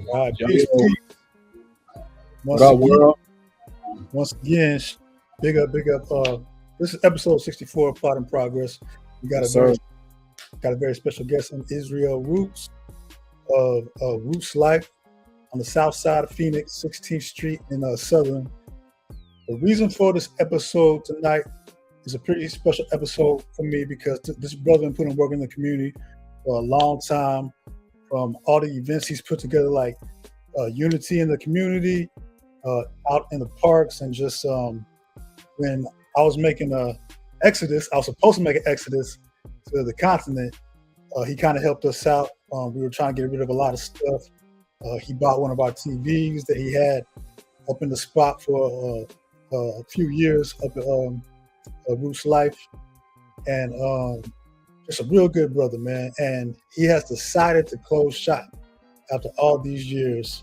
All right, Yo, peace, peace. what up, world? Once again, big up, big up. This is episode 64 of Plot in Progress. We got Yes, a very special guest in Israel Roots of Roots Life on the south side of Phoenix, 16th Street in Southern. The reason for this episode tonight is a pretty special episode for me because this brother been putting work in the community for a long time. From all the events he's put together, like unity in the community, out in the parks, and just when I was making a exodus, I was supposed to make an exodus to the continent. He kind of helped us out. We were trying to get rid of a lot of stuff. He bought one of our TVs that he had up in the spot for a few years up at Roots Life, and just a real good brother, man. And he has decided to close shop after all these years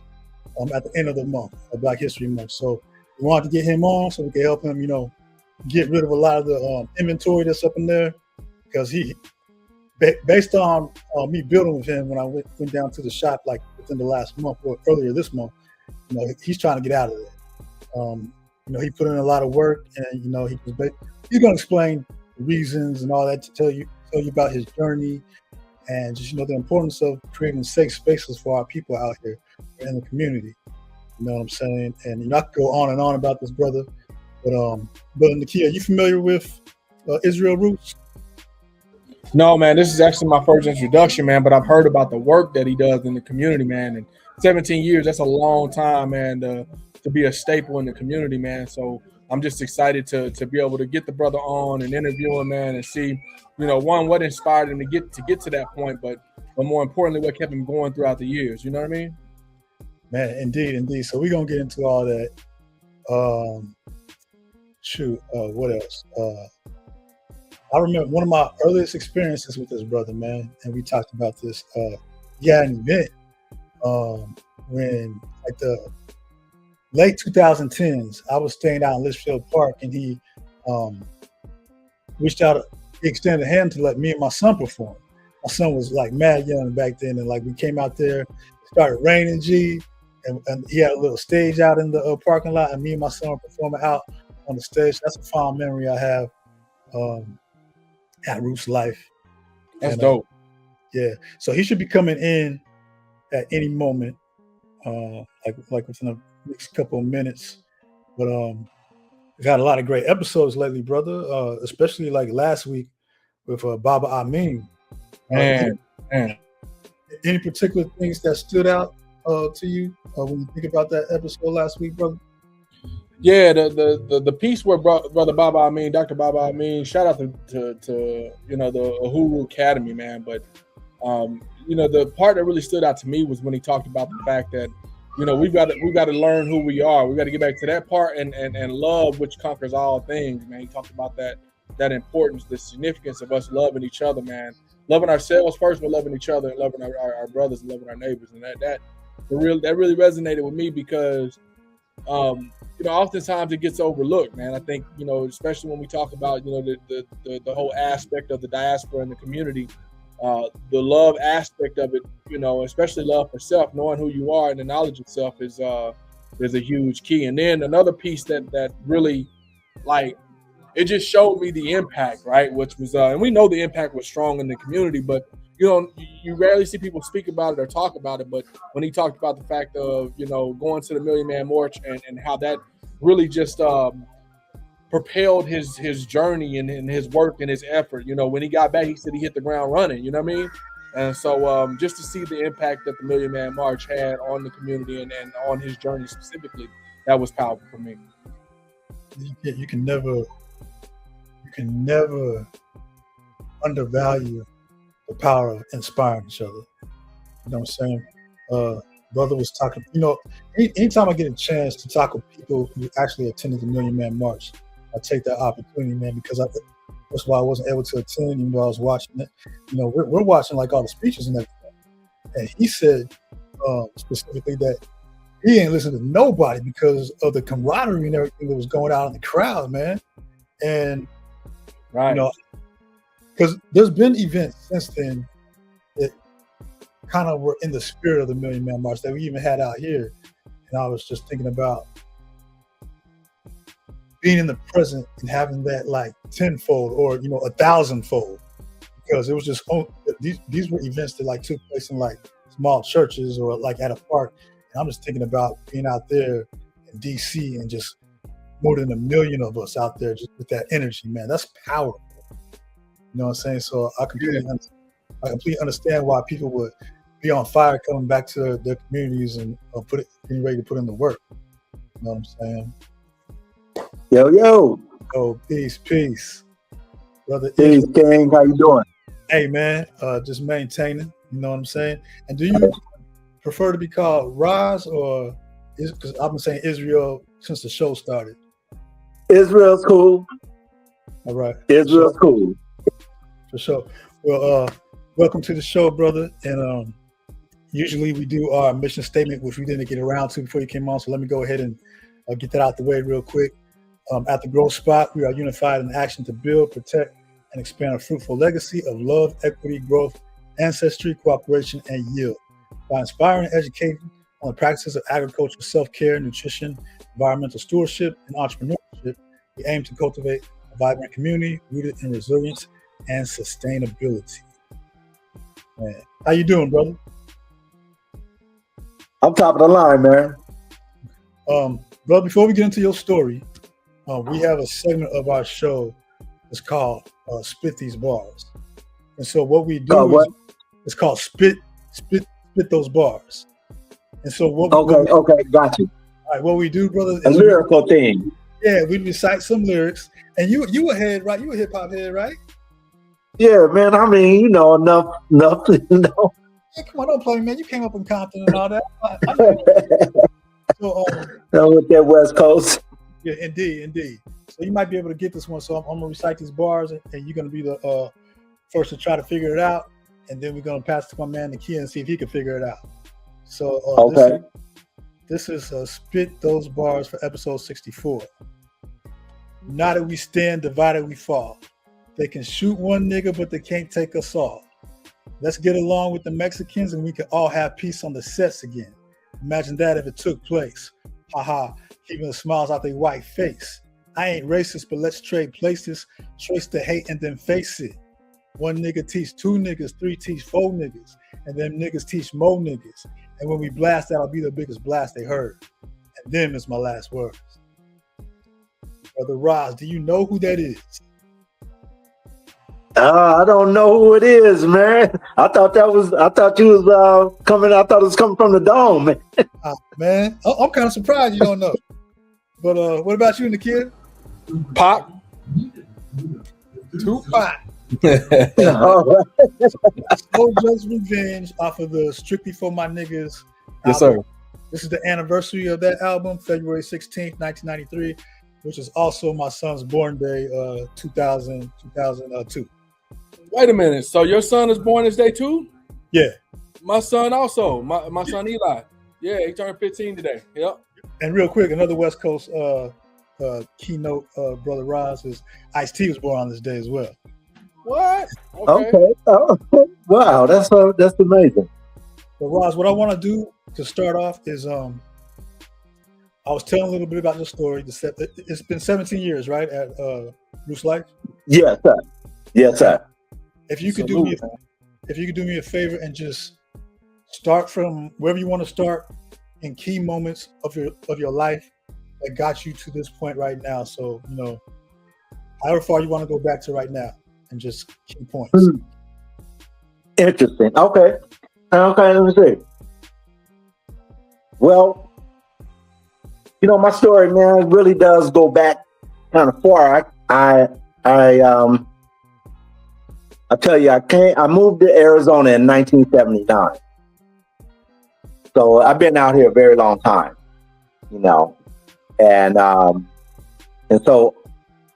at the end of the month, Black History Month. So we wanted to get him on so we could help him, get rid of a lot of the inventory that's up in there, because he, based on me building with him when I went down to the shop like within the last month or earlier this month, he's trying to get out of there. He put in a lot of work, and he's going to explain the reasons and all that to tell you about his journey, and just the importance of creating safe spaces for our people out here in the community. You know what I'm saying? And I could go on and on about this brother, but Brother Nakia, are you familiar with Israel Roots? No, man, this is actually my first introduction, man, but I've heard about the work that he does in the community, man. And 17 years, that's a long time, man, to be a staple in the community, man. So I'm just excited to be able to get the brother on and interview him, man, and see, one, what inspired him to get to that point, but more importantly, what kept him going throughout the years. You know what I mean? Man, indeed. So we're gonna get into all that. What else? I remember one of my earliest experiences with this brother, man, and we talked about this. He had an event when, like, the late 2010s, I was staying out in Litchfield Park, and he he extended a hand to let me and my son perform. My son was like mad young back then, and like we came out there, it started raining, and he had a little stage out in the parking lot, and me and my son were performing out on the stage. That's a fond memory I have at Roots Life. That's dope. Yeah, so he should be coming in at any moment, like within the next couple of minutes. But we've had a lot of great episodes lately, brother, especially like last week with Baba Amin. Man. Any particular things that stood out to you when you think about that episode last week, brother? Yeah, the piece where brother Baba Amin, Dr. Baba Amin, shout out to the Uhuru Academy, man. But the part that really stood out to me was when he talked about the fact that we've got to learn who we are. We got to get back to that part and love, which conquers all things, man. He talked about that importance, the significance of us loving each other, man. Loving ourselves first, but loving each other and loving our brothers and loving our neighbors, and that really resonated with me because oftentimes it gets overlooked, man. I think especially when we talk about the whole aspect of the diaspora and the community. The love aspect of it, especially love for self, knowing who you are and the knowledge of self is a huge key. And then another piece that really, like, it just showed me the impact, right? Which was, and we know the impact was strong in the community, but you rarely see people speak about it or talk about it. But when he talked about the fact of going to the Million Man March and how that really just propelled his journey and his work and his effort. When he got back, he said he hit the ground running. You know what I mean? And so just to see the impact that the Million Man March had on the community and on his journey specifically, that was powerful for me. You can never undervalue the power of inspiring each other. You know what I'm saying? Brother was talking, anytime I get a chance to talk with people who actually attended the Million Man March, I take that opportunity, man, because that's why I wasn't able to attend, even though I was watching it. We're watching like all the speeches and everything. And he said specifically that he ain't listening to nobody because of the camaraderie and everything that was going on in the crowd, man. And right, because there's been events since then that kind of were in the spirit of the Million Man March that we even had out here. And I was just thinking about being in the present and having that like tenfold or 1,000-fold, because it was just these were events that like took place in like small churches or like at a park. And I'm just thinking about being out there in DC and just more than 1 million of us out there just with that energy, man. That's powerful. You know what I'm saying? So I completely understand why people would be on fire coming back to their communities and getting ready to put in the work. You know what I'm saying? Yo. Oh, peace. Brother. Peace, King. How you doing? Hey, man, just maintaining. You know what I'm saying? And do you prefer to be called Ras or because I've been saying Israel since the show started? Israel's cool. All right. Israel's cool. For sure. Well, welcome to the show, brother. And usually we do our mission statement, which we didn't get around to before you came on. So let me go ahead and get that out the way real quick. At the Growth Spot, we are unified in action to build, protect, and expand a fruitful legacy of love, equity, growth, ancestry, cooperation, and yield. By inspiring and educating on the practices of agriculture, self-care, nutrition, environmental stewardship, and entrepreneurship, we aim to cultivate a vibrant community rooted in resilience and sustainability. Man, how you doing, brother? I'm top of the line, man. Brother, before we get into your story, we have a segment of our show that's called Spit These Bars. And so what we do it's called Spit Those Bars. And so Okay, got you. All right, what we do, brother, a lyrical thing. Yeah, we recite some lyrics. And you a head, right? You a hip hop head, right? Yeah, man. I mean, enough. Hey, come on, don't play me, man. You came up in Compton and all that. So, with that West Coast. Yeah, indeed. So you might be able to get this one. So I'm gonna recite these bars, and you're gonna be the first to try to figure it out, and then we're gonna pass it to my man Nakia and see if he can figure it out. So okay. This is Spit Those Bars for episode 64. United we stand, divided we fall. They can shoot one nigga, but they can't take us all. Let's get along with the Mexicans and we can all have peace on the sets again. Imagine that if it took place. Haha, keeping the smiles out their white face. I ain't racist, but let's trade places, trace the hate and then face it. One nigga teach two niggas, three teach four niggas, and them niggas teach more niggas. And when we blast, that'll be the biggest blast they heard. And them is my last words. Brother Ras, do you know who that is? I don't know who it is, man. I thought you was coming. I thought it was coming from the dome, man. Man, I'm kind of surprised you don't know. But what about you, Nakia? Pop. Tupac. So Just Revenge off of the Strictly For My Niggas album. Yes, sir. This is the anniversary of that album, February 16th, 1993, which is also my son's born day, 2002. Wait a minute. So your son is born this day too? Yeah. My son also. My son Eli. Yeah, he turned 15 today. Yep. And real quick, another West Coast keynote, Brother Ras, is Ice-T was born on this day as well. What? Okay. Oh, wow, that's amazing. But Ras, what I want to do to start off is I was telling a little bit about your story. It's been 17 years, right, at Roots Life? Yes, sir. Yes, sir. If you could do me a favor and just start from wherever you want to start in key moments of your life that got you to this point right now. So, however far you want to go back to right now and just key points. Interesting. Okay, let me see. Well, my story, man, really does go back kind of far. I tell you, I moved to Arizona in 1979. So I've been out here a very long time, and so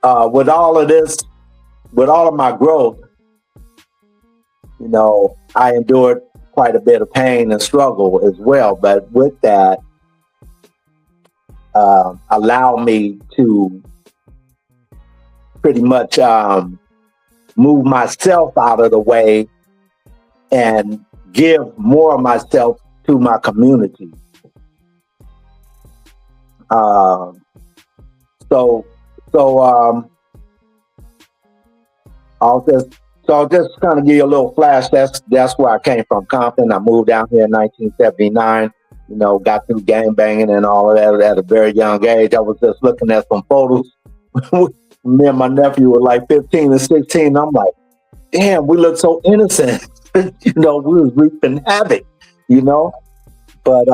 with all of this, with all of my growth, I endured quite a bit of pain and struggle as well. But with that, allow me to pretty much move myself out of the way and give more of myself to my community. So I'll just kind of give you a little flash. That's where I came from, Compton. I moved down here in 1979. You know, got through gang banging and all of that at a very young age. I was just looking at some photos. Me and my nephew were like 15 and 16. I'm like, damn, we look so innocent. You know, we was reaping havoc, you know. But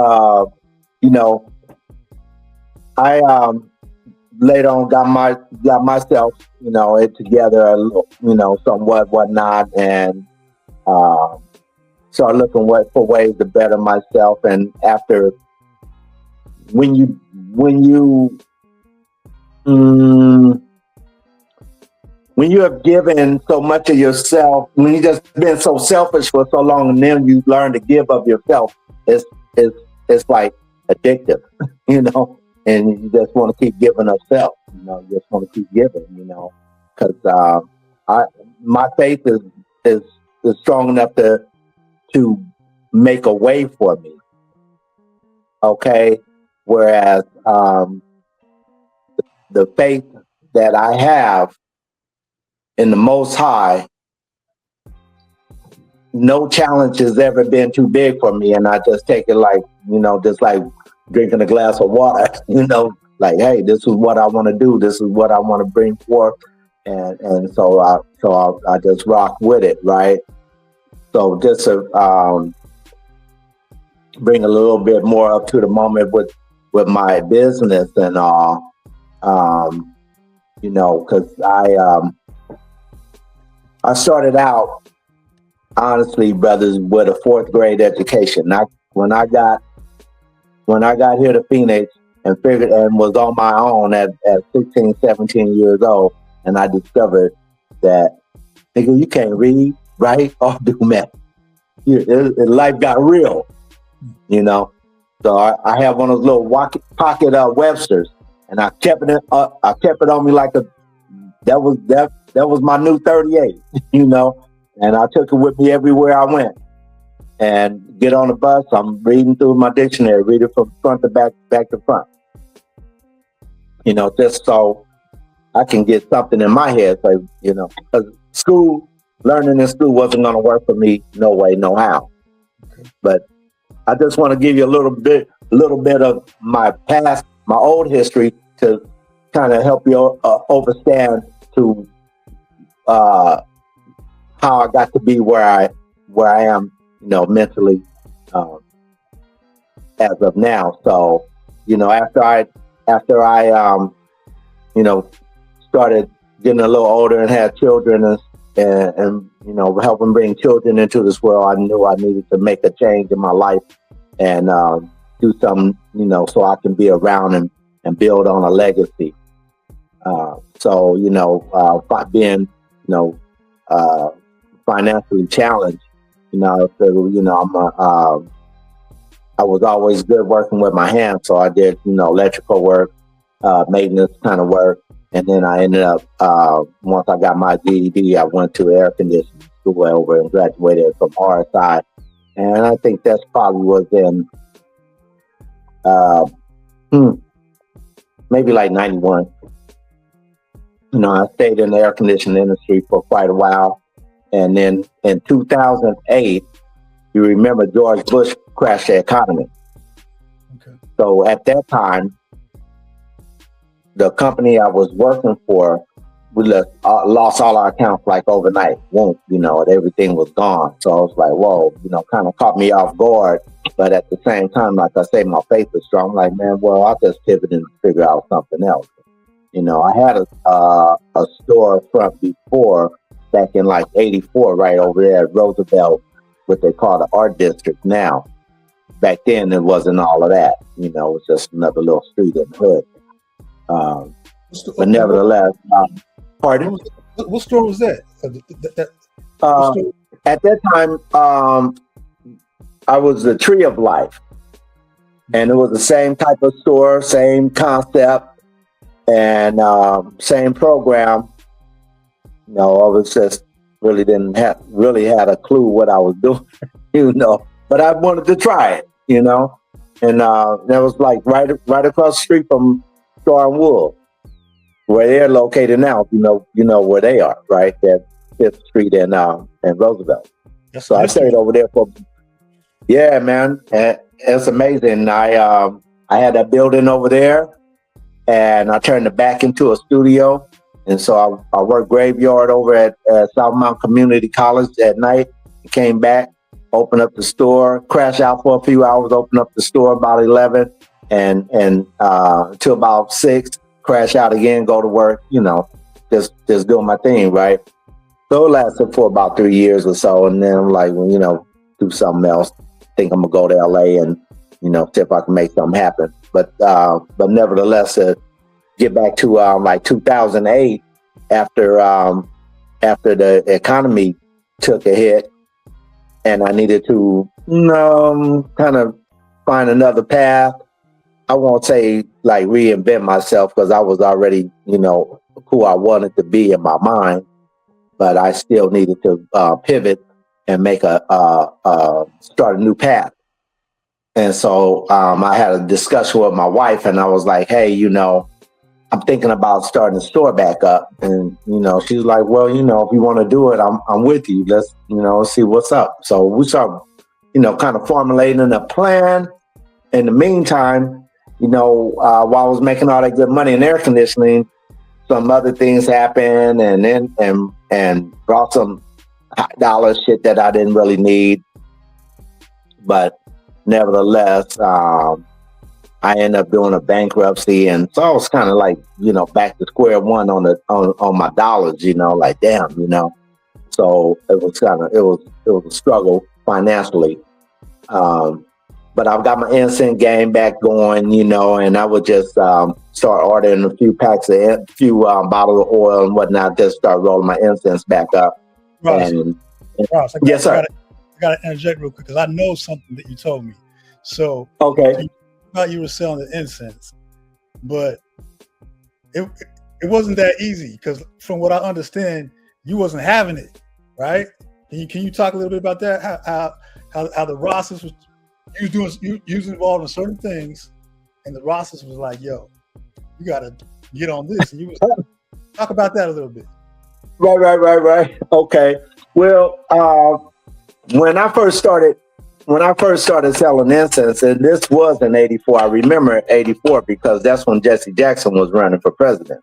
you know, I later on got myself, you know, it together, you know, somewhat whatnot, and started looking for ways to better myself. And after when you have given so much of yourself, when you just been so selfish for so long, and then you learn to give of yourself, it's like addictive, you know. And you just want to keep giving of self, you know. You just want to keep giving, you know, because my faith is strong enough to make a way for me. Okay, whereas the faith that I have in the Most High, no challenge has ever been too big for me, and I just take it like, you know, just like drinking a glass of water, you know, like, hey, this is what I want to do. This is what I want to bring forth, and so I just rock with it, right? So just to bring a little bit more up to the moment with my business and all, you know, because I started out, honestly, brothers, with a 4th grade education. When I got here to Phoenix and figured and was on my own at 16, 17 years old, and I discovered that, nigga, you can't read, write, or do math. Life got real, you know. So I have one of those little pocket Websters, and I kept it on me like that was my new 38, you know. And I took it with me everywhere I went. And get on the bus, I'm reading through my dictionary, read it from front to back to front. You know, just so I can get something in my head, so, you know, because learning in school wasn't going to work for me, no way, no how. Okay. But I just want to give you a little bit of my past, my old history, to kind of help you understand to how I got to be where I am, you know, mentally, as of now. So, you know, after I you know, started getting a little older and had children and you know, helping bring children into this world, I knew I needed to make a change in my life and do something, you know, so I can be around and build on a legacy. So, you know, being, you know, financially challenged, you know, so, you know, I was always good working with my hands, so I did, you know, electrical work, maintenance kind of work, and then I ended up, once I got my GED, I went to air conditioning school over and graduated from RSI, and I think that's probably was in maybe like 91. You know, I stayed in the air conditioning industry for quite a while, and then in 2008, you remember George Bush crashed the economy. Okay. So at that time, the company I was working for, we lost all our accounts like overnight. You know, everything was gone. So I was like, whoa, you know, kind of caught me off guard. But at the same time, like I say, my faith was strong. I'm like, man, well, I'll just pivot and figure out something else. You know, I had a storefront before, back in like 84, right over there at Roosevelt, what they call the art district now. Back then, it wasn't all of that. You know, it was just another little street in the hood. But nevertheless, pardon? What store was that? At that time, I was the Tree of Life. And it was the same type of store, same concept, and same program. You know, I was just really had a clue what I was doing. But I wanted to try it, and that was like right across the street from Star and Wood, where they're located now. You know where they are, right? That Fifth Street and Roosevelt. That's So the I history. stayed over there for, yeah, man. And it's amazing. I had that building over there, and I turned it back into a studio. And so I worked graveyard over at South Mount Community College at night. Came back, opened up the store, crashed out for a few hours, opened up the store about 11, and till about 6, crash out again, go to work. Just doing my thing, right? So it lasted for about 3 years or so, and then I'm like, well, do something else. Think I'm gonna go to LA and see if I can make something happen. But nevertheless, get back to like 2008, after the economy took a hit, and I needed to kind of find another path. I won't say like reinvent myself, because I was already who I wanted to be in my mind, but I still needed to pivot and make start a new path. And so I had a discussion with my wife, and I was like, hey, I'm thinking about starting a store back up. And, she's like, well, if you want to do it, I'm with you. Let's, see what's up. So we start, kind of formulating a plan. In the meantime, while I was making all that good money in air conditioning, some other things happened, and brought some hot dollar shit that I didn't really need. But nevertheless, I ended up doing a bankruptcy, and so I was kind of like, back to square one on my dollars, like damn, So it was a struggle financially, but I've got my incense game back going, and I would just start ordering a few bottles of oil and whatnot, just start rolling my incense back up. Ross, Yes, sir. I got to interject real quick, because I know something that you told me. So okay. Thought you were selling the incense, but it wasn't that easy, because from what I understand, you wasn't having it, right? Can you talk a little bit about that? How the Rastas was you was involved in certain things, and the Rastas was like, yo, you gotta get on this, and you was talk about that a little bit. Right. Okay. Well, when I first started selling incense, and this was in '84, I remember '84 because that's when Jesse Jackson was running for president.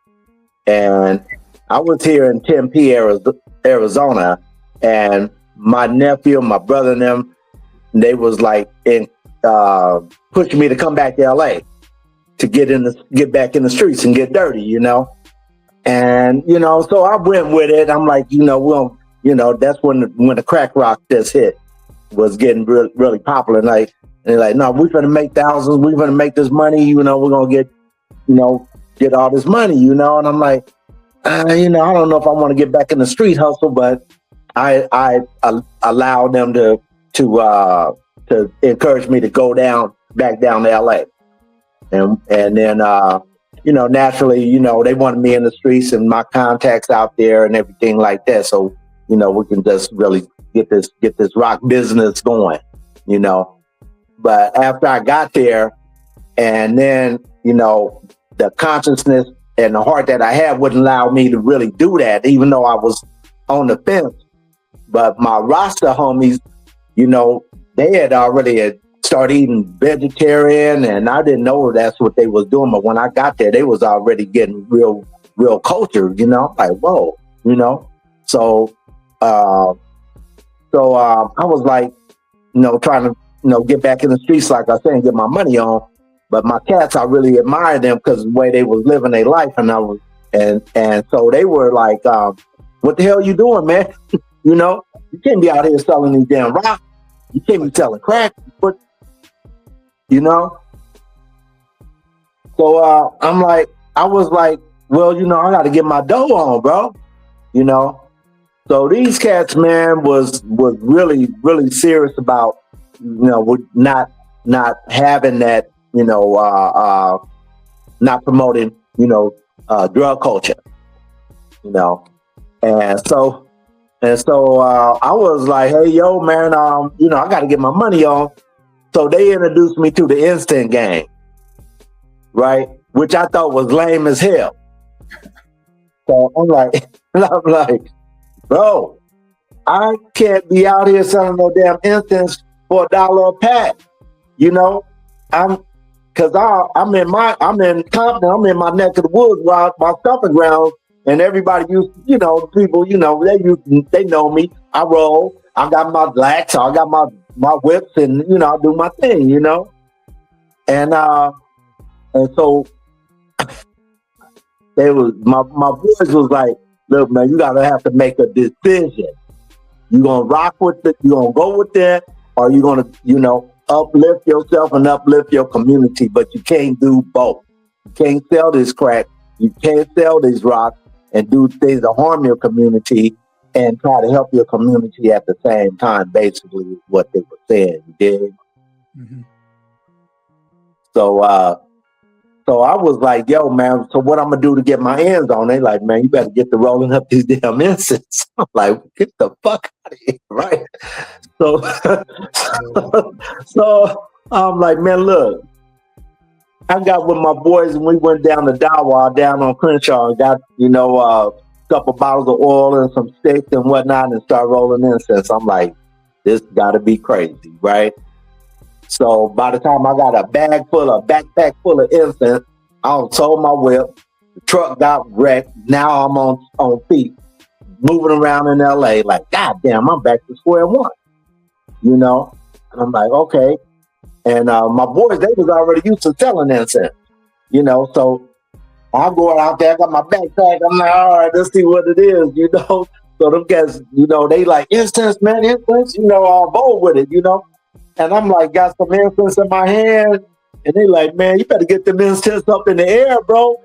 And I was here in Tempe, Arizona, and my nephew, my brother and them, they was like pushing me to come back to LA to get back in the streets and get dirty, And, so I went with it. I'm like, that's when the crack rock just hit, was getting really, really popular. And they're like, no, we're going to make thousands. We're going to make this money. We're going to get all this money, And I'm like, I don't know if I want to get back in the street hustle, but I allowed them to encourage me to go back down to LA. And then, naturally, they wanted me in the streets and my contacts out there and everything like that. So, we can just really get this rock business going, But after I got there, and then, the consciousness and the heart that I had wouldn't allow me to really do that, even though I was on the fence. But my Rasta homies, they had already started eating vegetarian, and I didn't know that's what they was doing. But when I got there, they was already getting real cultured, like, whoa, So, I was like, trying to, get back in the streets, like I said, and get my money on. But my cats, I really admired them because the way they was living their life, and so they were like, "What the hell you doing, man? You can't be out here selling these damn rocks. You can't be selling crack, but So I was like, well, I got to get my dough on, bro. So these cats, man, was really, really serious about, not having that, not promoting, drug culture, And so And so I was like, hey, yo, man, you know, I got to get my money on. So they introduced me to the instant game, right? Which I thought was lame as hell. So I'm like, bro, I can't be out here selling no damn instants for $1 a pack. You know, I'm in Compton, I'm in my neck of the woods, my stomping grounds, and everybody used, you know, people, you know, they know me. I roll, I got my blacks, I got my whips, and you know, I do my thing, you know, and so they was my boys was like, look, man, you gotta have to make a decision. You gonna rock with it, you gonna go with that, or you gonna, you know, uplift yourself and uplift your community, but you can't do both. You can't sell this crack, you can't sell these rocks and do things to harm your community and try to help your community at the same time, basically is what they were saying, you dig? Mm-hmm. So I was like, yo, man, so what I'm gonna do to get my hands on it? They like, man, you better get to rolling up these damn incense. I'm like, get the fuck out of here, right? So I'm like, man, look, I got with my boys and we went down to Dawa down on Crenshaw and got, you know, a couple bottles of oil and some sticks and whatnot and start rolling incense. I'm like, this gotta be crazy, right? So by the time I got a backpack full of incense, I sold my whip, the truck got wrecked. Now I'm on feet, moving around in LA, like, God damn, I'm back to square one, you know? And I'm like, okay. And my boys, they was already used to selling incense, you know? So I go out there, I got my backpack, I'm like, all right, let's see what it is, you know? So them guys, you know, they like, incense, man, incense, you know, all bold with it, you know? And I'm like, got some incense in my hand. And they like, man, you better get them incense up in the air, bro.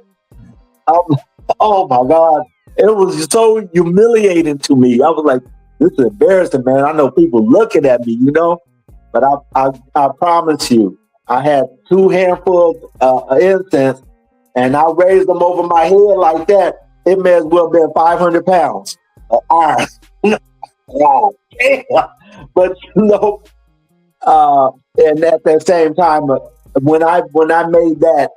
Oh my God. It was so humiliating to me. I was like, this is embarrassing, man. I know people looking at me, you know, but I promise you, I had 2 handfuls of incense and I raised them over my head like that. It may as well have been 500 pounds of iron. Wow. But you know, and at that same time, when I made that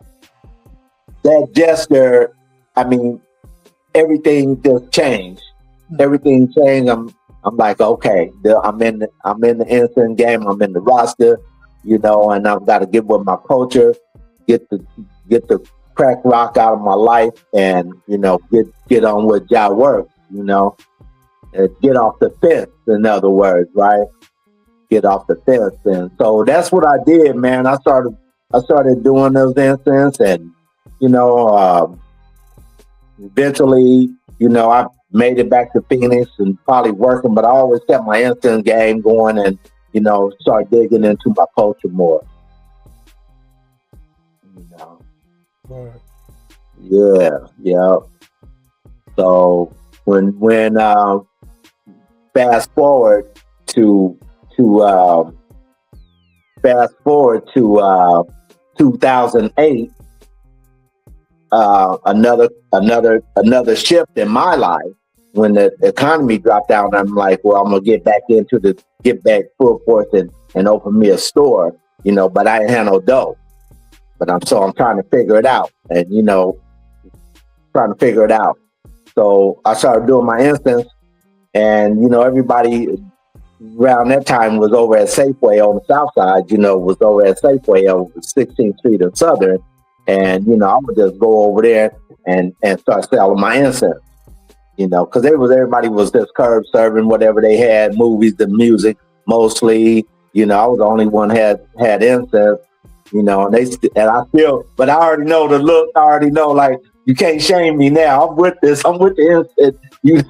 gesture, I mean, everything just changed. Everything changed. I'm like, okay, I'm in the instant game. I'm in the Rasta, you know, and I've got to get with my culture, get the crack rock out of my life, and you know, get on with y'all work, you know, get off the fence. In other words, right? Get off the fence. And so that's what I did, man. I started doing those incense, and you know, eventually, you know, I made it back to Phoenix and probably working, but I always kept my incense game going and, you know, start digging into my culture more. You know. Right. Yeah. So when fast forward to 2008, another shift in my life when the economy dropped out. I'm like, well, I'm gonna get back full force and open me a store, you know, but I didn't have no dough. But I'm trying to figure it out, and you know, So I started doing my instance, and you know, everybody around that time was over at Safeway on the south side, you know, was over at Safeway on 16th Street and Southern. And, you know, I would just go over there and start selling my incense, you know, because everybody was just curb serving whatever they had, movies, the music, mostly, you know, I was the only one had incense, you know, but I already know the look, I already know, like, you can't shame me now. I'm with the incense. You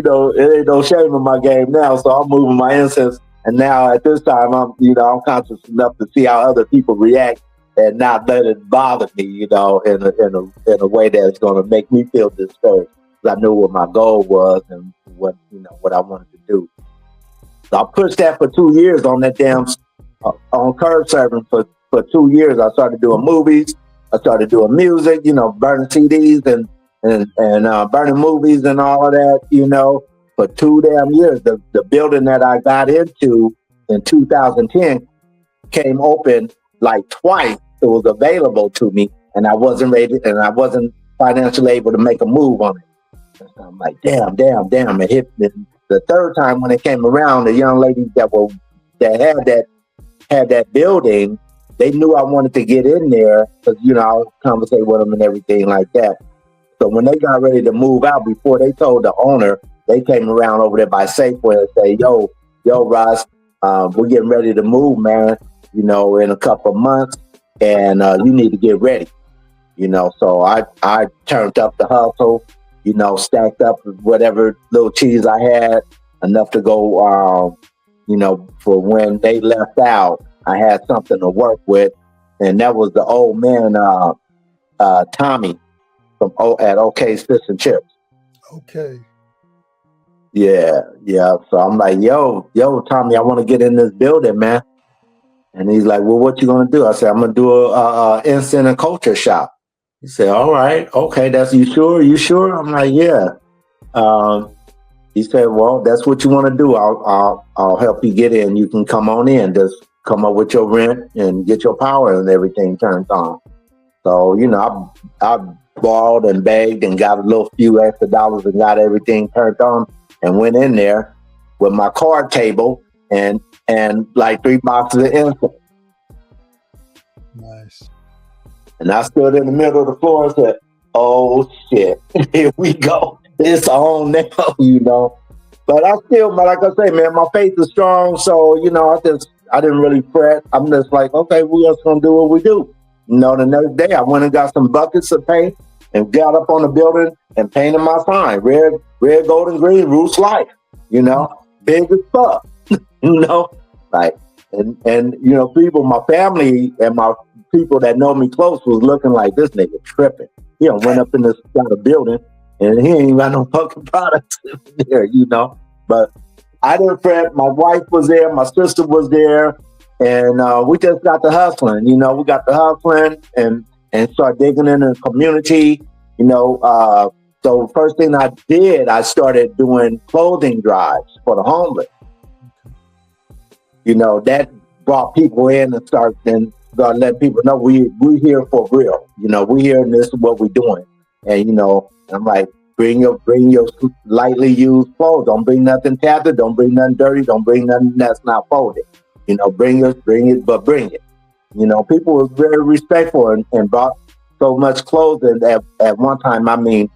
know, it ain't no shame in my game now. So I'm moving my incense. And now at this time, I'm conscious enough to see how other people react and not let it bother me, you know, in a way that's going to make me feel discouraged. Because I knew what my goal was and what I wanted to do. So I pushed that for 2 years on that damn, on curb serving for 2 years. I started doing movies. I started doing music, you know, burning CDs and burning movies and all of that, you know, for 2 damn years. The building that I got into in 2010 came open like twice. It was available to me, and I wasn't ready, and I wasn't financially able to make a move on it. So I'm like, damn. It hit me. The third time when it came around, the young ladies that had that building, they knew I wanted to get in there because, you know, I would conversate with them and everything like that. So when they got ready to move out, before they told the owner, they came around over there by Safeway and say, yo, Ras, we're getting ready to move, man, you know, in a couple of months, and you need to get ready, you know. So I turned up the hustle, you know, stacked up whatever little cheese I had, enough to go, you know, for when they left out, I had something to work with. And that was the old man, Tommy at OK Fish and Chips. Okay. Yeah. So I'm like, yo, Tommy, I want to get in this building, man. And he's like, well, what you going to do? I said, I'm going to do a instant and culture shop. He said, all right. Okay. You sure? I'm like, yeah. He said, well, that's what you want to do. I'll help you get in. You can come on in. Just come up with your rent and get your power and everything turned on. So, you know, I borrowed and begged and got a little few extra dollars and got everything turned on and went in there with my card table and like 3 boxes of incense. Nice. And I stood in the middle of the floor and said, oh shit, here we go. It's on now, you know. But like I say, man, my faith is strong. So, you know, I didn't really fret. I'm just like, okay, we're just gonna do what we do. You know, the next day I went and got some buckets of paint and got up on the building and painted my sign, red, gold, and green, Roots Life, you know, big as fuck, you know, like, and, you know, people, my family and my people that know me close was looking like, this nigga tripping. He done went up in this kind of building and he ain't got no fucking products in there, you know, but I didn't fret. My wife was there, my sister was there, and we just got to hustling, you know, and start digging in the community, you know. So the first thing I did, I started doing clothing drives for the homeless. You know, that brought people in and started letting people know we here for real. You know, we here and this is what we're doing. And, you know, I'm like, bring your lightly used clothes. Don't bring nothing tattered. Don't bring nothing dirty. Don't bring nothing that's not folded. You know, bring it. You know, people was very respectful and brought so much clothing at one time. I mean,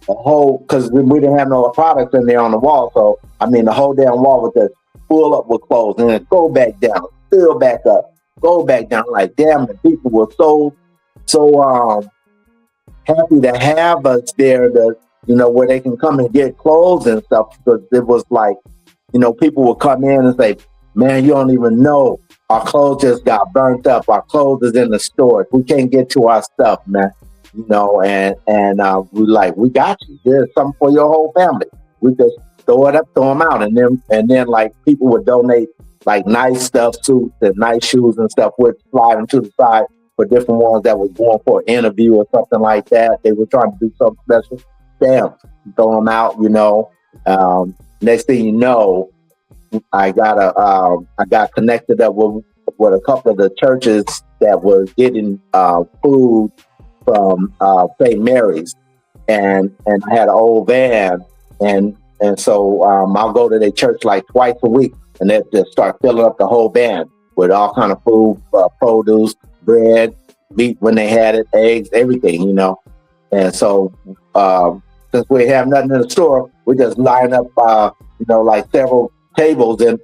the whole, because we didn't have no products in there on the wall. So, I mean, the whole damn wall was just full up with clothes and then go back down, fill back up, go back down. Like, damn, the people were so happy to have us there, to, you know, where they can come and get clothes and stuff. Because it was like, you know, people would come in and say, man, you don't even know. Our clothes just got burnt up. Our clothes is in the store. We can't get to our stuff, man. You know, and we like, we got you. There's something for your whole family. We just throw it up, throw them out. And then like people would donate like nice stuff, suits and nice shoes and stuff, would slide them to the side for different ones that was going for an interview or something like that. They were trying to do something special. Bam, throw them out, you know. Next thing you know, I got connected up with a couple of the churches that were getting food from St. Mary's, and I had an old van, and so I'll go to their church like twice a week, and they just start filling up the whole van with all kind of food, produce, bread, meat when they had it, eggs, everything, you know. And so since we have nothing in the store, we just line up, you know, like several tables and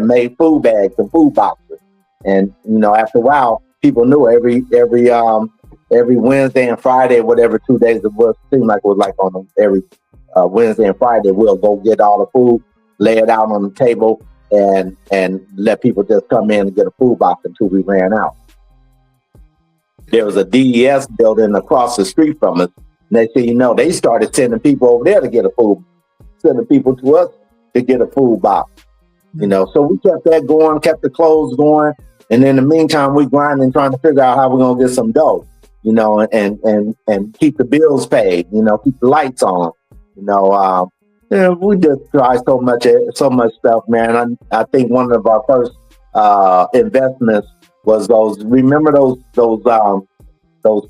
made food bags and food boxes. And, you know, after a while, people knew every Wednesday and Friday, whatever 2 days it was, seemed like it was like on every Wednesday and Friday, we'll go get all the food, lay it out on the table, and let people just come in and get a food box until we ran out. There was a DES building across the street from us. Next thing you know, they started sending people over there to get sending people to us to get a food box. You know, so we kept that going, kept the clothes going, and in the meantime, we grinding, trying to figure out how we're gonna get some dough, you know, and keep the bills paid, you know, keep the lights on, you know. Yeah, we just try so much stuff, man. I think one of our first investments was those. Remember those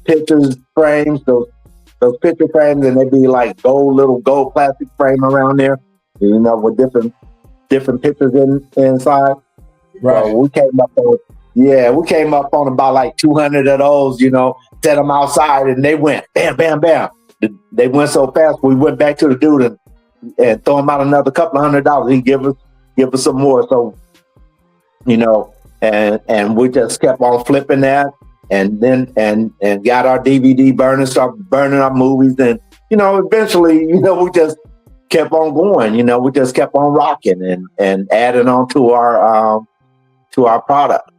pictures frames, those picture frames, and they'd be like little gold plastic frame around there, you know, with different pictures inside. Right. So we came up on about like 200 of those, you know, set them outside, and they went bam, bam, bam. They went so fast. We went back to the dude and throw him out another couple of $100. He give us some more. So, you know, and we just kept on flipping that, and then and got our DVD burner, started burning our movies, and you know, eventually, you know, we just kept on going. You know, we just kept on rocking and adding on to our product.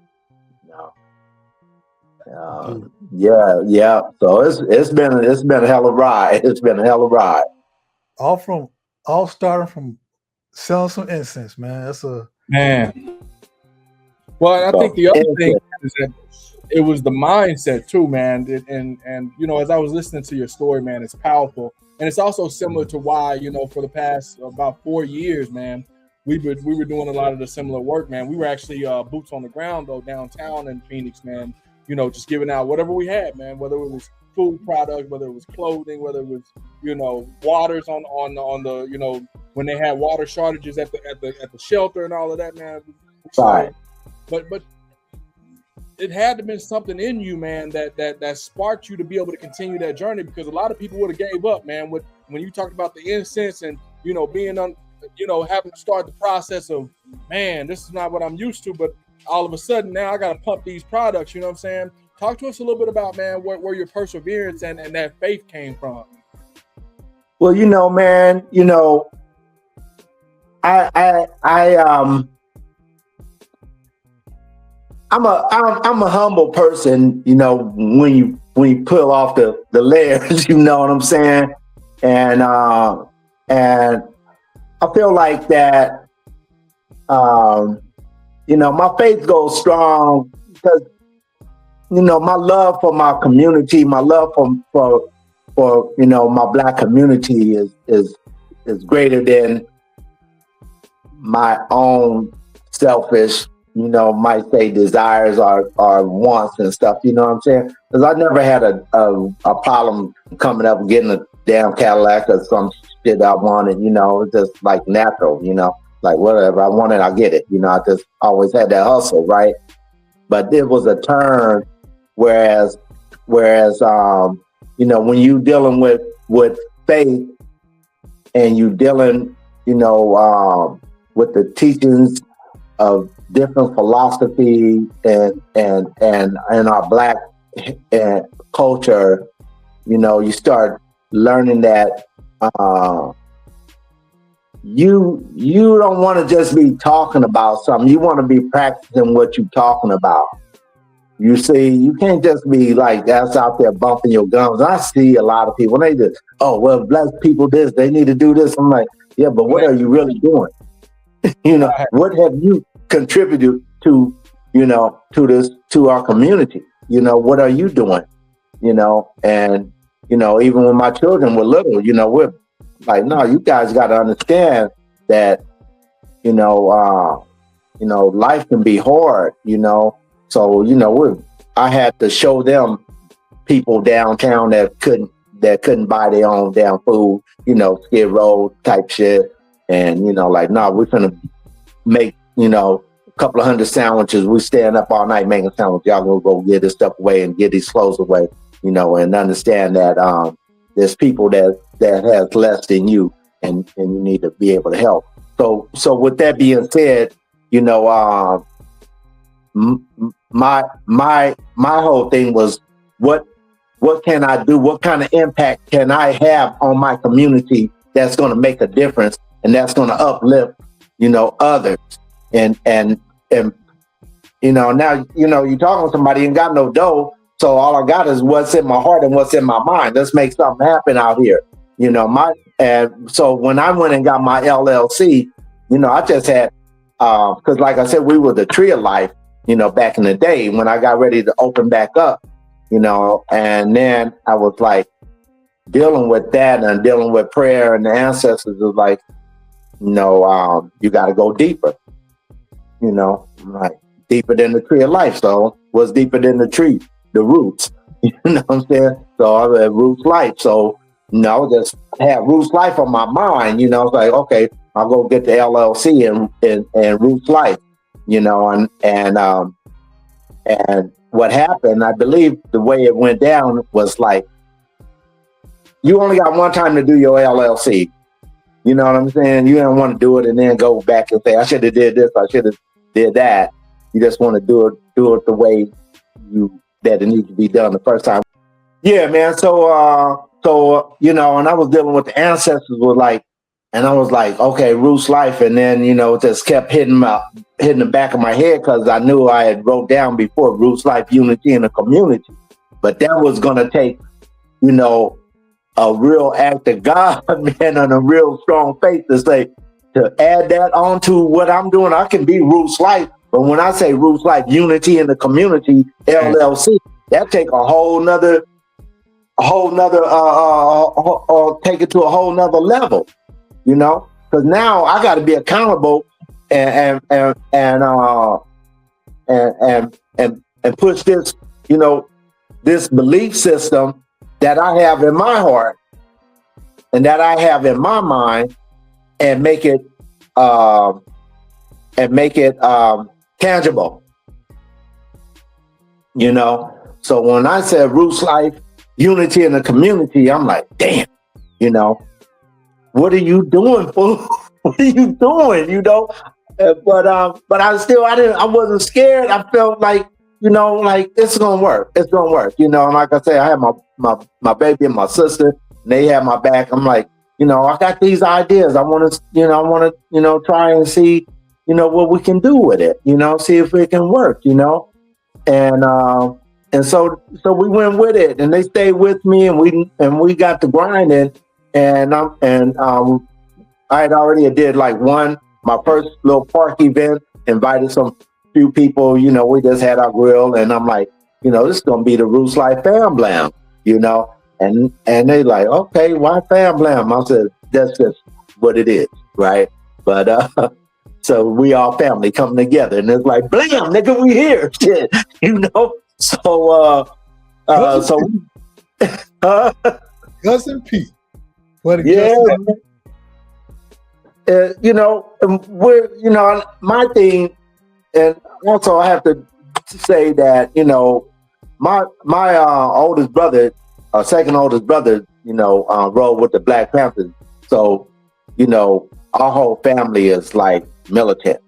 Yeah. So it's been a hell of a ride. It's been a hell of a ride. All starting from selling some incense, man. That's a man. Well, I think the other thing is that it was the mindset too, man. And you know, as I was listening to your story, man, it's powerful, and it's also similar to why, you know, for the past about 4 years, man, we were doing a lot of the similar work, man. We were actually boots on the ground though downtown in Phoenix, man. You know, just giving out whatever we had, man. Whether it was food products, whether it was clothing, whether it was, you know, waters on the, you know, when they had water shortages at the shelter and all of that, man. Right. But it had to been something in you, man, that sparked you to be able to continue that journey, because a lot of people would have gave up, man. When you talked about the incense and, you know, being on, you know, having to start the process of, man, this is not what I'm used to, but all of a sudden now I got to pump these products, you know what I'm saying? Talk to us a little bit about, man, where your perseverance and that faith came from. Well, you know, man, you know, I'm a humble person, you know, when you pull off the layers, you know what I'm saying? And I feel like that, you know, my faith goes strong because, you know, my love for my community, my love for you know, my Black community is greater than my own selfish, you know, might say desires or wants and stuff, you know what I'm saying? Because I never had a problem coming up and getting a damn Cadillac or some shit I wanted, you know, it's just like natural, you know, like whatever I wanted, I get it, you know, I just always had that hustle, right? But there was a turn, whereas you know, when you dealing with faith and you dealing, you know, with the teachings of different philosophy and our Black culture, you know, you start learning that you don't want to just be talking about something. You want to be practicing what you're talking about. You see, you can't just be like that's out there bumping your gums. I see a lot of people, they just, oh, well, Black people this, they need to do this. I'm like, yeah, but what are you really doing? You know, what have you contributed to, you know, to our community? You know, what are you doing? You know, and, you know, even when my children were little, you know, we're like, no, you guys got to understand that, you know, life can be hard, you know. So, you know, I had to show them people downtown that couldn't buy their own damn food, you know, Skid Row type shit. And, you know, like, no, we're gonna make, you know, a couple of 100 sandwiches. We stand up all night making sandwiches. Y'all gonna go get this stuff away and get these clothes away, you know, and understand that there's people that has less than you, and you need to be able to help. So with that being said, you know, my whole thing was what can I do? What kind of impact can I have on my community that's going to make a difference and that's going to uplift, you know, others? And you know, now, you know, you're talking to somebody and got no dough, so all I got is what's in my heart and what's in my mind. Let's make something happen out here, you know. And so when I went and got my LLC, you know, I just had because like I said, we were the Tree of Life, you know, back in the day when I got ready to open back up, you know, and then I was like, dealing with that and dealing with prayer and the ancestors is like, you got to go deeper. Like deeper than the tree of life. So what's deeper than the tree? The roots. You know what I'm saying? So I had Roots Life. So just had Roots Life on my mind. It's like, okay, I'll go get the LLC and Roots Life. And what happened, I believe the way it went down was like, you only got one time to do your LLC. You know what I'm saying? You don't want to do it and then go back and say, I should have did this, I should have did that. You just want to do it the way that it needs to be done the first time. Yeah, man. So and I was dealing with the ancestors and I was like, okay, Roots Life. And then, just kept hitting the back of my head because I knew I had wrote down before Roots Life, unity in the community. But that was going to take, a real act of God, man, and a real strong faith to add that on to what I'm doing. I can be Roots Life, but when I say Roots Life, unity in the community, LLC, that take a whole nother, take it to a whole nother level, because now I got to be accountable and push this, this belief system that I have in my heart and that I have in my mind, and make it tangible. So when I said Roots Life, unity in the community, I'm like, damn, what are you doing, fool? What are you doing? But I wasn't scared. I felt like, like it's gonna work. It's gonna work. And like I say, I have my baby and my sister, and they have my back. I'm like, I got these ideas. I want to, try and see, what we can do with it. See if it can work. And so we went with it, and they stayed with me, and we got to grinding. And I had already did my first little park event, invited some few people, we just had our grill, and I'm like, this is gonna be the Roots Life Fam Blam, and they like, okay, why Fam Blam? I said, that's just what it is, right? But so we all family coming together, and it's like, blam, nigga, we here, shit, So Cousin Pete. What yeah. We're, my thing, and also I have to say that, my oldest brother, second oldest brother, rode with the Black Panthers. So, our whole family is like militant.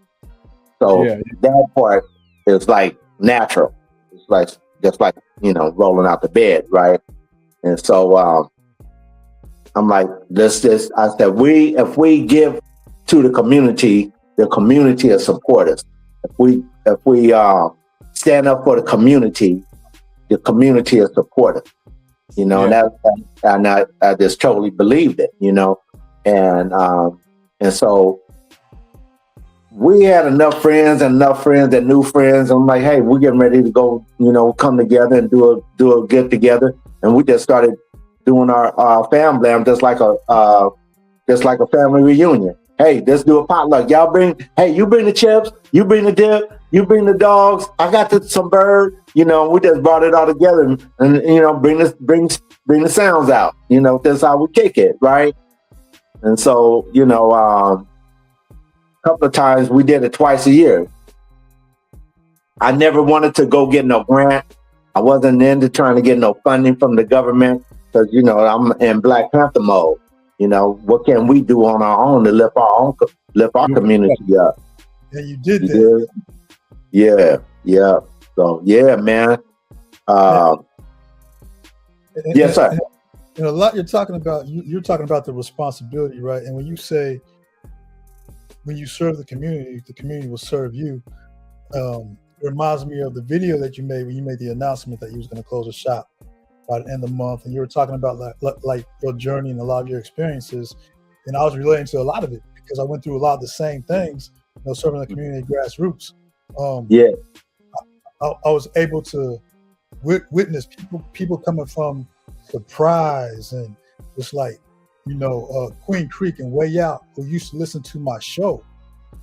So that part is like natural. It's like, just like, rolling out the bed, right? And so I'm like, I said, if we give to the community will support us. If we stand up for the community will support us. And I just totally believed it, and so we had enough friends and new friends. I'm like, hey, we're getting ready to go, come together and do a get together, and we just started doing our fam blam just like a family reunion. Hey, let's do a potluck. Y'all you bring the chips, you bring the dip, you bring the dogs. I got some bird. We just brought it all together and bring the sounds out. That's how we kick it, right? And so a couple of times we did it twice a year. I never wanted to go get no grant. I wasn't into trying to get no funding from the government because I'm in Black Panther mode. What can we do on our own to lift our community up? Yeah, you did that. Yeah. So yeah, man. Yes, sir. A lot you're talking about. You're talking about the responsibility, right? And when you say when you serve the community will serve you. It reminds me of the video that you made when you made the announcement that you was going to close a shop by the end of the month, and you were talking about like your journey and a lot of your experiences, and I was relating to a lot of it because I went through a lot of the same things, serving the community grassroots. I was able to witness people coming from Surprise and Just like, Queen Creek and Way Out, who used to listen to my show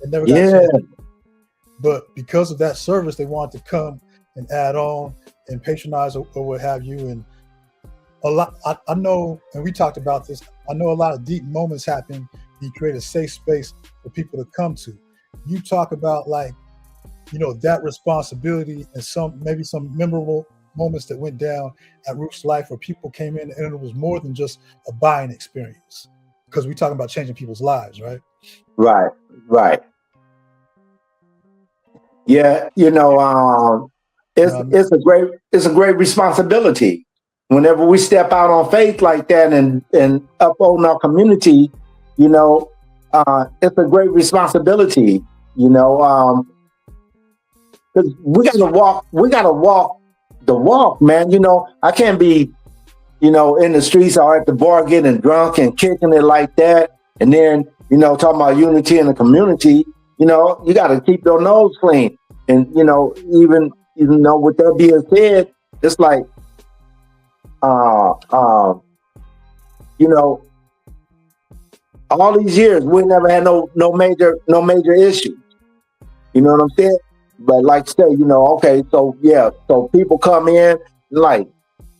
and never got a Yeah. chance. But because of that service, they wanted to come and add on and patronize or what have you. And a lot, I know, and we talked about this, I know a lot of deep moments happen. You create a safe space for people to come to. You talk about that responsibility and maybe some memorable moments that went down at Roots Life where people came in and it was more than just a buying experience, because we're talking about changing people's lives, right? Right. Yeah, it's a great responsibility. Whenever we step out on faith like that and uphold our community, it's a great responsibility. Because we gotta walk the walk, man. I can't be, in the streets or at the bar getting drunk and kicking it like that, and then talking about unity in the community. You got to keep your nose clean. And, even with that being said, it's like, all these years, we never had no major issues. You know what I'm saying? But like I say, okay, so people come in, like,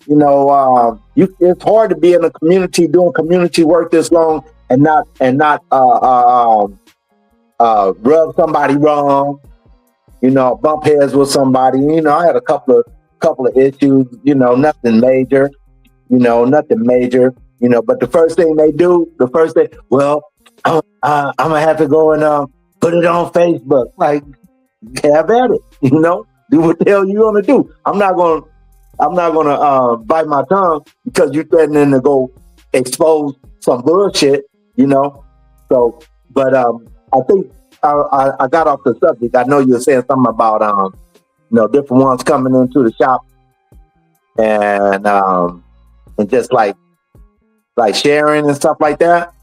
it's hard to be in a community doing community work this long and not rub somebody wrong, bump heads with somebody. I had a couple of issues, nothing major, but the first thing they do, well, I'm gonna have to go and put it on Facebook. Like, have at it, do what the hell you want to do. I'm not gonna bite my tongue because you're threatening to go expose some bullshit, So, but I think I got off the subject. I know you were saying something about different ones coming into the shop and just like sharing and stuff like that.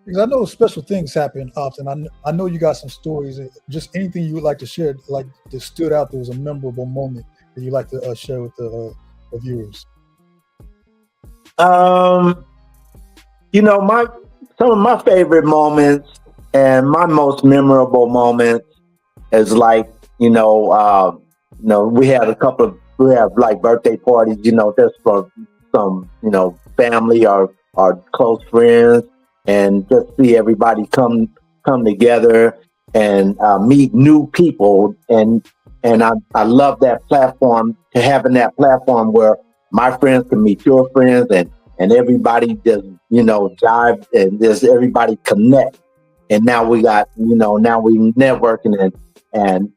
Because I know special things happen often. I know you got some stories. Just anything you would like to share, like that stood out. There was a memorable moment that you like to share with the viewers. Some of my favorite moments and my most memorable moments is like, we have like birthday parties, just for some, family or close friends, and just see everybody come together and meet new people. And I love that platform, to having that platform where my friends can meet your friends and everybody just, jive and just everybody connect. And now we got, now we networking and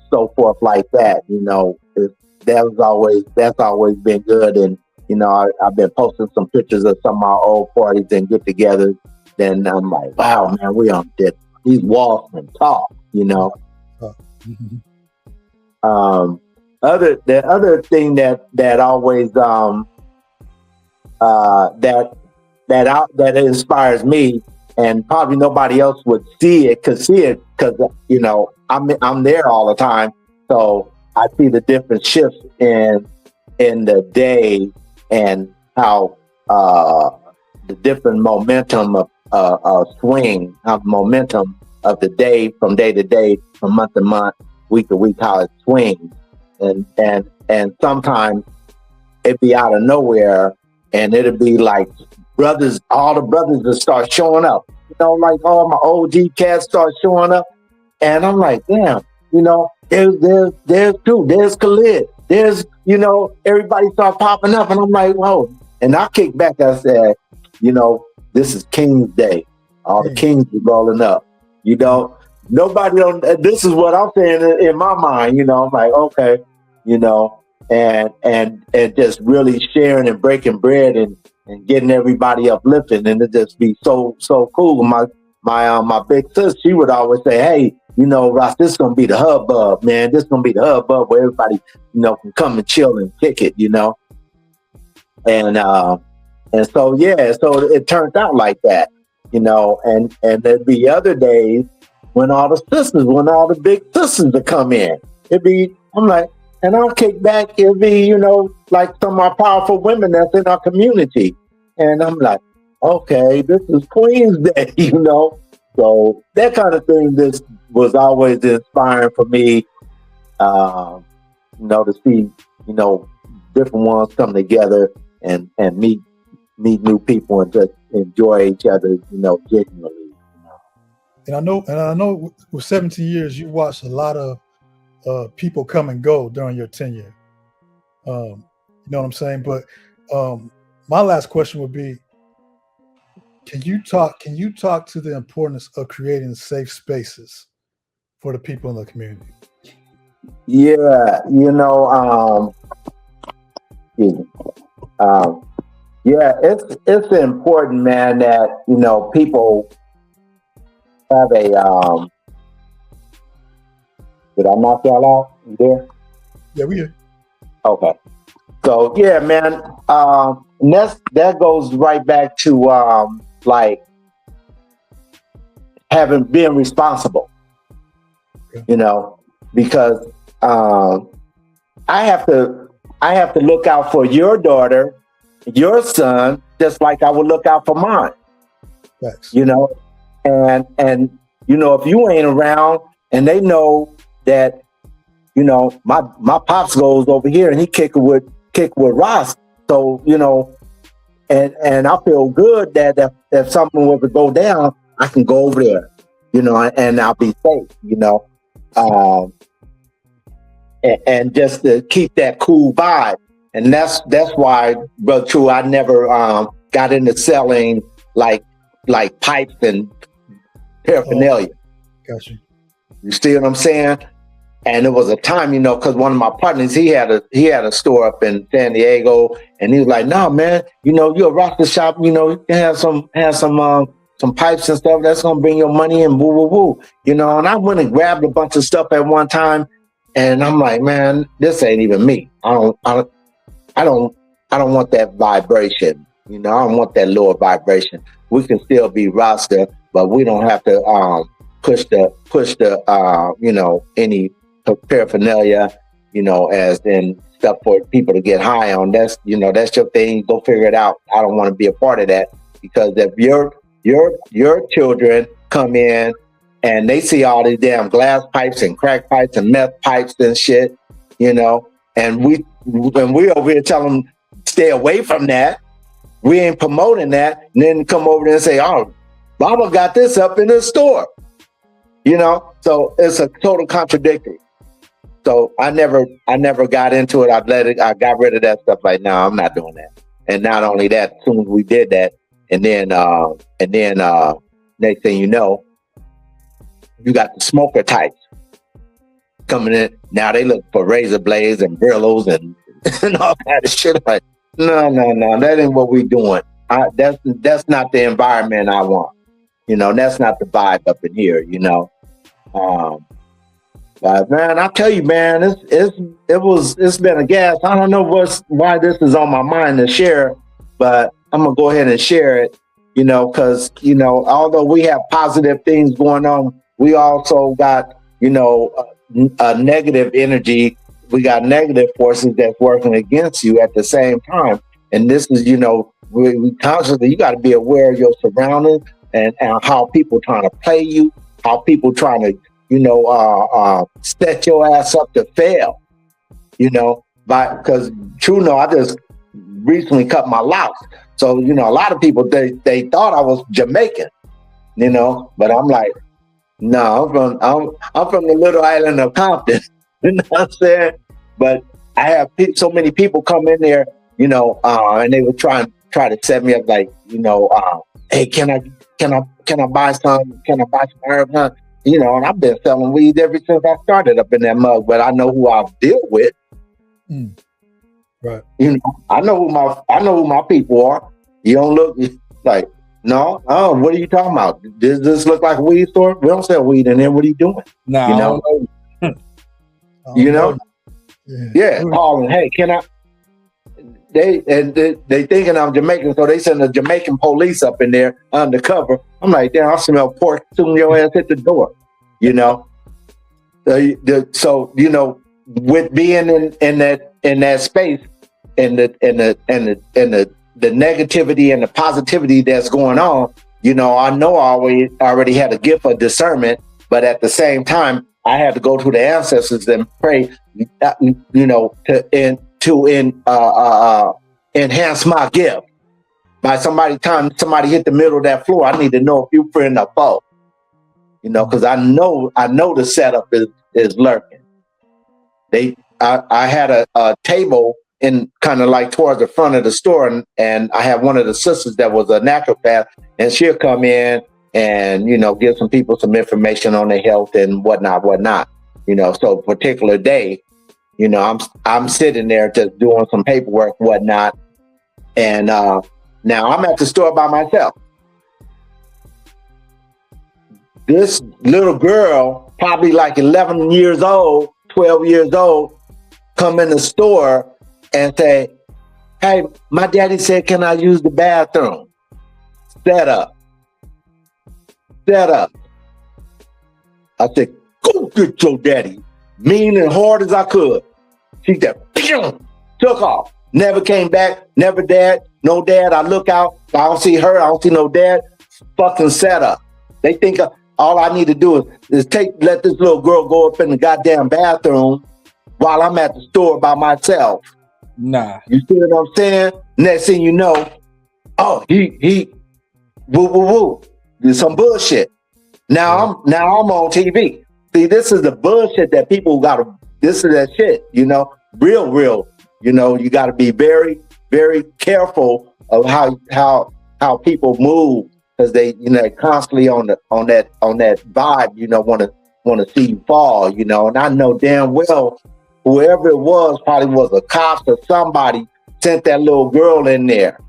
so forth like that. That's always been good. And, I've been posting some pictures of some of our old parties and get together. Then I'm like, wow, man, we on these walls and talk, Mm-hmm. The other thing that always that inspires me, and probably nobody else would see it because I'm there all the time, so I see the different shifts in the day and how the different momentum of swing, how the momentum of the day from day to day, from month to month, week to week, how it swings. And sometimes it'd be out of nowhere and it'd be like all the brothers will start showing up. Like all my OG cats start showing up. And I'm like, damn, there's two, there's Khalid, there's, everybody start popping up and I'm like, whoa. And I kick back, I said, this is King's Day. All the kings are rolling up. Nobody on. This is what I'm saying in my mind. I'm like, okay, and just really sharing and breaking bread and getting everybody uplifting, and it just be so cool. My big sis, she would always say, hey, Ras, this is gonna be the hubbub, man. This is gonna be the hubbub where everybody, can come and chill and kick it, And so, so it turned out like that, and there'd be other days when all the big sisters would come in. I'm like, and I'll kick back, it'd be, like some of our powerful women that's in our community. And I'm like, okay, this is Queen's Day, you know? So that kind of thing, this was always inspiring for me, you know, to see, you know, different ones come together and meet new people and just enjoy each other, you know, genuinely. You know? And I know with 17 years, you watched a lot of people come and go during your tenure. You know what I'm saying? But my last question would be, can you talk to the importance of creating safe spaces for the people in the community? Yeah, you know, yeah, it's important, man, that, you know, people have a did I knock y'all out? You there? Yeah, we are. Okay. So yeah, man, and that goes right back to like being responsible, you know, because I have to look out for your daughter, your son, just like I would look out for mine. Thanks. You know, and you know, if you ain't around and they know that, you know, my pops goes over here and he kick with Ras. So, you know, and I feel good that if something was to go down, I can go over there, you know, and I'll be safe, you know. And just to keep that cool vibe. And that's why, Brother True, I never got into selling like pipes and paraphernalia. Gotcha. You see what I'm saying? And it was a time, you know, because one of my partners, he had a store up in San Diego, and he was like, "No, man, you know, you're a Rasta shop, you know, you can have some pipes and stuff that's gonna bring your money in, woo woo woo," you know. And I went and grabbed a bunch of stuff at one time, and I'm like, man, this ain't even me. I don't want that vibration, you know. I don't want that lower vibration. We can still be Rasta, but we don't have to push the you know, any paraphernalia, you know, as in stuff for people to get high on. That's, you know, that's your thing. Go figure it out. I don't want to be a part of that, because if your children come in and they see all these damn glass pipes and crack pipes and meth pipes and shit, you know, and we over here tell them stay away from that. We ain't promoting that, and then come over there and say, "Oh, Mama got this up in the store," you know. So it's a total contradictory. So I never got into it. I got rid of that stuff. Like, no, I'm not doing that. And not only that, as soon as we did that, and then next thing you know, you got the smoker types coming in. Now they look for razor blades and Brillos and all kind of shit. Like, no, that ain't what we doing. That's not the environment I want. You know, that's not the vibe up in here, you know. But man, I tell you, man, it's been a gas. I don't know why this is on my mind to share, but I'm gonna go ahead and share it, you know, because, you know, although we have positive things going on, we also got, you know, a negative energy. We got negative forces that's working against you at the same time. And this is, you know, we constantly, you got to be aware of your surroundings and how people trying to play you, how people trying to, you know, set your ass up to fail, you know, because true, no, I just recently cut my locks. So, you know, a lot of people, they thought I was Jamaican, you know, but I'm like, no, I'm from the little island of Compton, you know what I'm saying? But I have so many people come in there, you know, and they would try to set me up like, you know, hey, can I buy some herbs? Huh? You know, and I've been selling weed ever since I started up in that mug, but I know who I deal with. Right. You know, I know who my people are. You don't look like, no, what are you talking about? Does this look like a weed store? We don't sell weed in there. What are you doing? No, you know, you know, yeah. Calling, hey, can I? They thinking I'm Jamaican, so they send the Jamaican police up in there undercover. I'm like, damn, I smell pork. Soon your ass hit the door, you know. So you know, with being in that space, and the the negativity and the positivity that's going on, you know I already had a gift of discernment, but at the same time, I had to go to the ancestors and pray, you know, to enhance my gift. By time somebody hit the middle of that floor, I need to know if you friend or foe, you know, because I know the setup is lurking. I had a table in kind of like towards the front of the store, and I had one of the sisters that was a naturopath, and she'll come in and, you know, give some people some information on their health and whatnot, you know. So particular day, you know, I'm sitting there just doing some paperwork, whatnot, and now I'm at the store by myself. This little girl, probably like 11 years old, 12 years old, come in the store and say, "Hey, my daddy said, can I use the bathroom?" Set up. I said, "Go get your daddy." Mean and hard as I could. She said, "Pew!" Took off. Never came back. Never dad. No dad. I look out. I don't see her. I don't see no dad. Fucking set up. They think all I need to do is let this little girl go up in the goddamn bathroom while I'm at the store by myself. Nah. You see what I'm saying? Next thing you know, oh, he woo. There's some bullshit. Now I'm on TV. See, this is the bullshit that people this is that shit, you know, real. You know, you gotta be very, very careful of how people move, because they, you know, constantly on that vibe, you know, want to see you fall, you know. And I know damn well whoever it was probably was a cop or somebody sent that little girl in there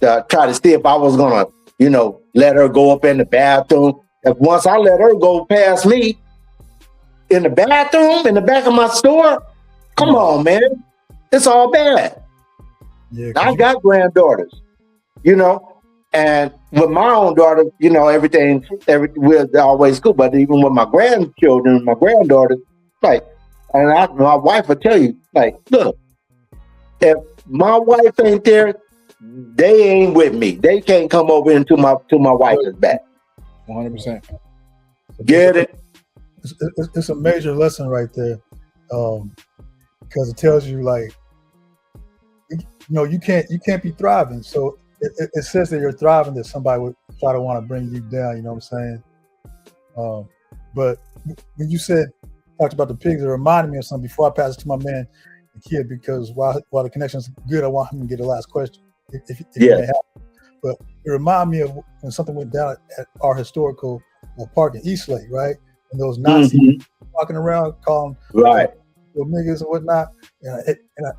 to try to see if I was gonna, you know, let her go up in the bathroom. If once I let her go past me in the bathroom in the back of my store, come on, man, it's all bad. Yeah, I got granddaughters, you know, and with my own daughter, you know, everything was always cool. But even with my grandchildren, my granddaughters, like, and my wife will tell you, like, look, if my wife ain't there, they ain't with me. They can't come over into my wife's back. 100%. Get it? It's a major lesson right there, because it tells you, like, you know, you can't be thriving. So it says that you're thriving, that somebody would try to want to bring you down. You know what I'm saying? But when you talked about the pigs, it reminded me of something before I pass it to my man, the kid, because while the connection's good, I want him to get the last question. If you may have. But it reminded me of when something went down at our historical park in East.L.A., right? And those Nazis walking around calling niggas and whatnot.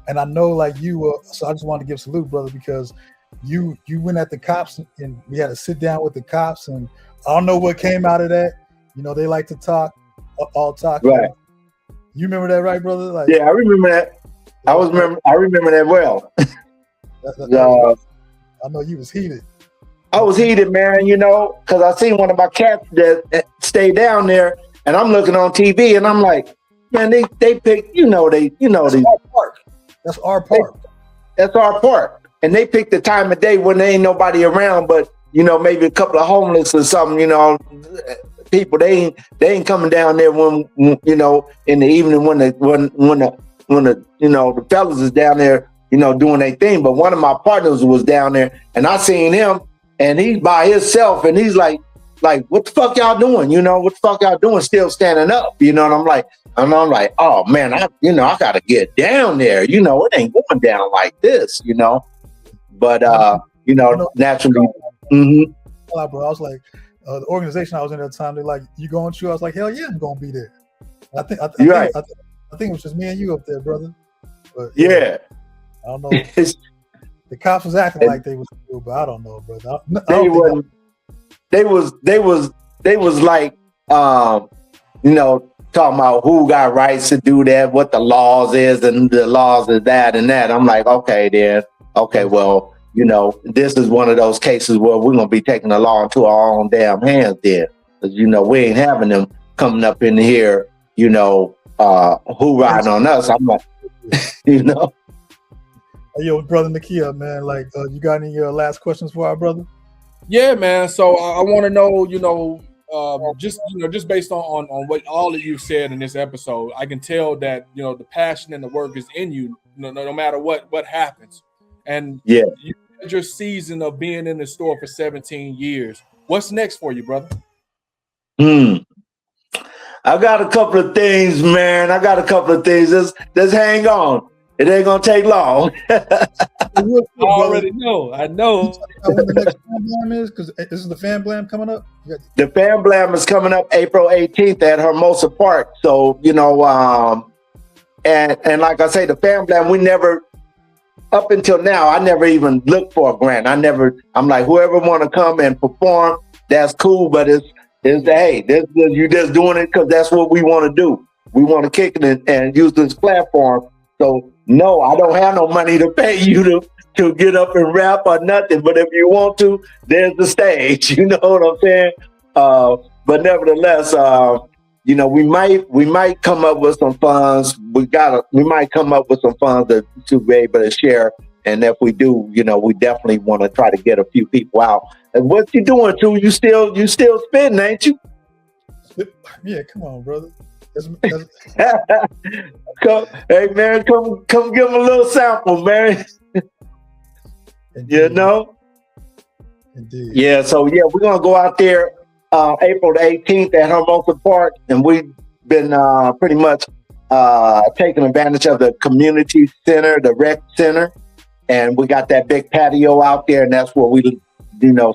And I know, like, you were, so I just wanted to give salute, brother, because you went at the cops, and we had to sit down with the cops, and I don't know what came out of that. You know, they like to talk, all talk. Right. You remember that, right, brother? Like, yeah, I remember that. I remember that well. I know you was heated. I was heated, man, you know, because I seen one of my cats that stayed down there, and I'm looking on TV, and I'm like, man, they picked, that's our park. That's our park. That's our park. And they picked the time of day when there ain't nobody around, but, you know, maybe a couple of homeless or something, you know, people, they ain't coming down there when, you know, in the evening when the you know, the fellas is down there, you know, doing their thing. But one of my partners was down there, and I seen him, and he's by himself, and he's like, what the fuck y'all doing? You know, what the fuck y'all doing still standing up? You know, and I'm like, oh man, I gotta get down there. You know, it ain't going down like this, you know. But you know, naturally. Bro, I was like, the organization I was in at the time, they're like, you going to? I was like, hell yeah, I'm gonna be there. I think it was just me and you up there, brother. But yeah. I don't know. The cops was acting like they was cool, but I don't know, brother. They was like, you know, talking about who got rights to do that, what the laws is, and the laws is that and that. I'm like, okay, then. Okay, well, you know, this is one of those cases where we're gonna be taking the law into our own damn hands then. Because, you know, we ain't having them coming up in here, you know, who riding on us. I'm like, you know. Yo, brother Nakia, man, like, you got any last questions for our brother? Yeah, man. So I want to know, just based on what all of you said in this episode, I can tell that the passion and the work is in you, no matter what happens. And Yeah. you had your season of being in the store for 17 years. What's next for you, brother? I got a couple of things, man. I got a couple of things. Just hang on. It ain't gonna take long. I already know. I know. When the next Fan Blam is, because this is the Fan Blam coming up. The Fan Blam is coming up April 18th at Hermosa Park. So, and like I say, the Fan Blam, we never, up until now, I never even looked for a grant. I'm like, whoever want to come and perform, that's cool. But you just doing it because that's what we want to do. We want to kick it and use this platform. So no, I don't have no money to pay you to get up and rap or nothing. But if you want to, there's the stage. You know what I'm saying? But nevertheless, we might come up with some funds. We might come up with some funds to be able to share. And if we do, we definitely want to try to get a few people out. And what you doing too? You still spitting, ain't you? Yeah, come on, brother. Hey man, come give them a little sample, man. Indeed. Indeed. Yeah, so yeah, we're gonna go out there April the 18th at Hermosa Park, and we've been pretty much taking advantage of the community center, the rec center, and we got that big patio out there, and that's where we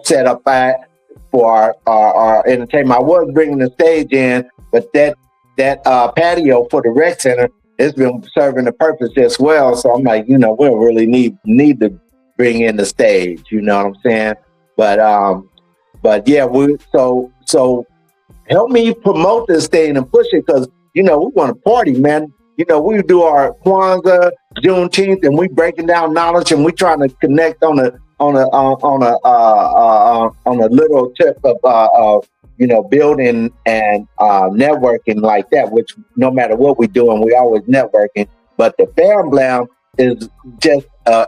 set up at for our entertainment. I was bringing the stage in, but that patio for the rec center has been serving the purpose as well. So I'm like, we don't really need to bring in the stage. You know what I'm saying? But yeah, so help me promote this thing and push it because we want to party, man. We do our Kwanzaa, Juneteenth, and we breaking down knowledge and we trying to connect on a little tip of building and networking like that, which no matter what we're doing, we always networking. But the Fan Blam is just a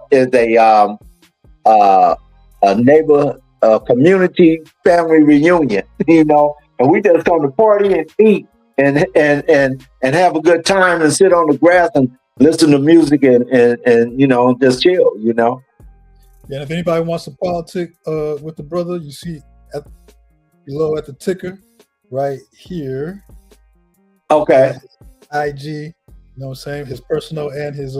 neighbor community family reunion, and we just come to party and eat and have a good time and sit on the grass and listen to music and just chill, Yeah, and if anybody wants to politic with the brother, you see below at the ticker right here. Okay. IG, you know what I'm saying? His personal and his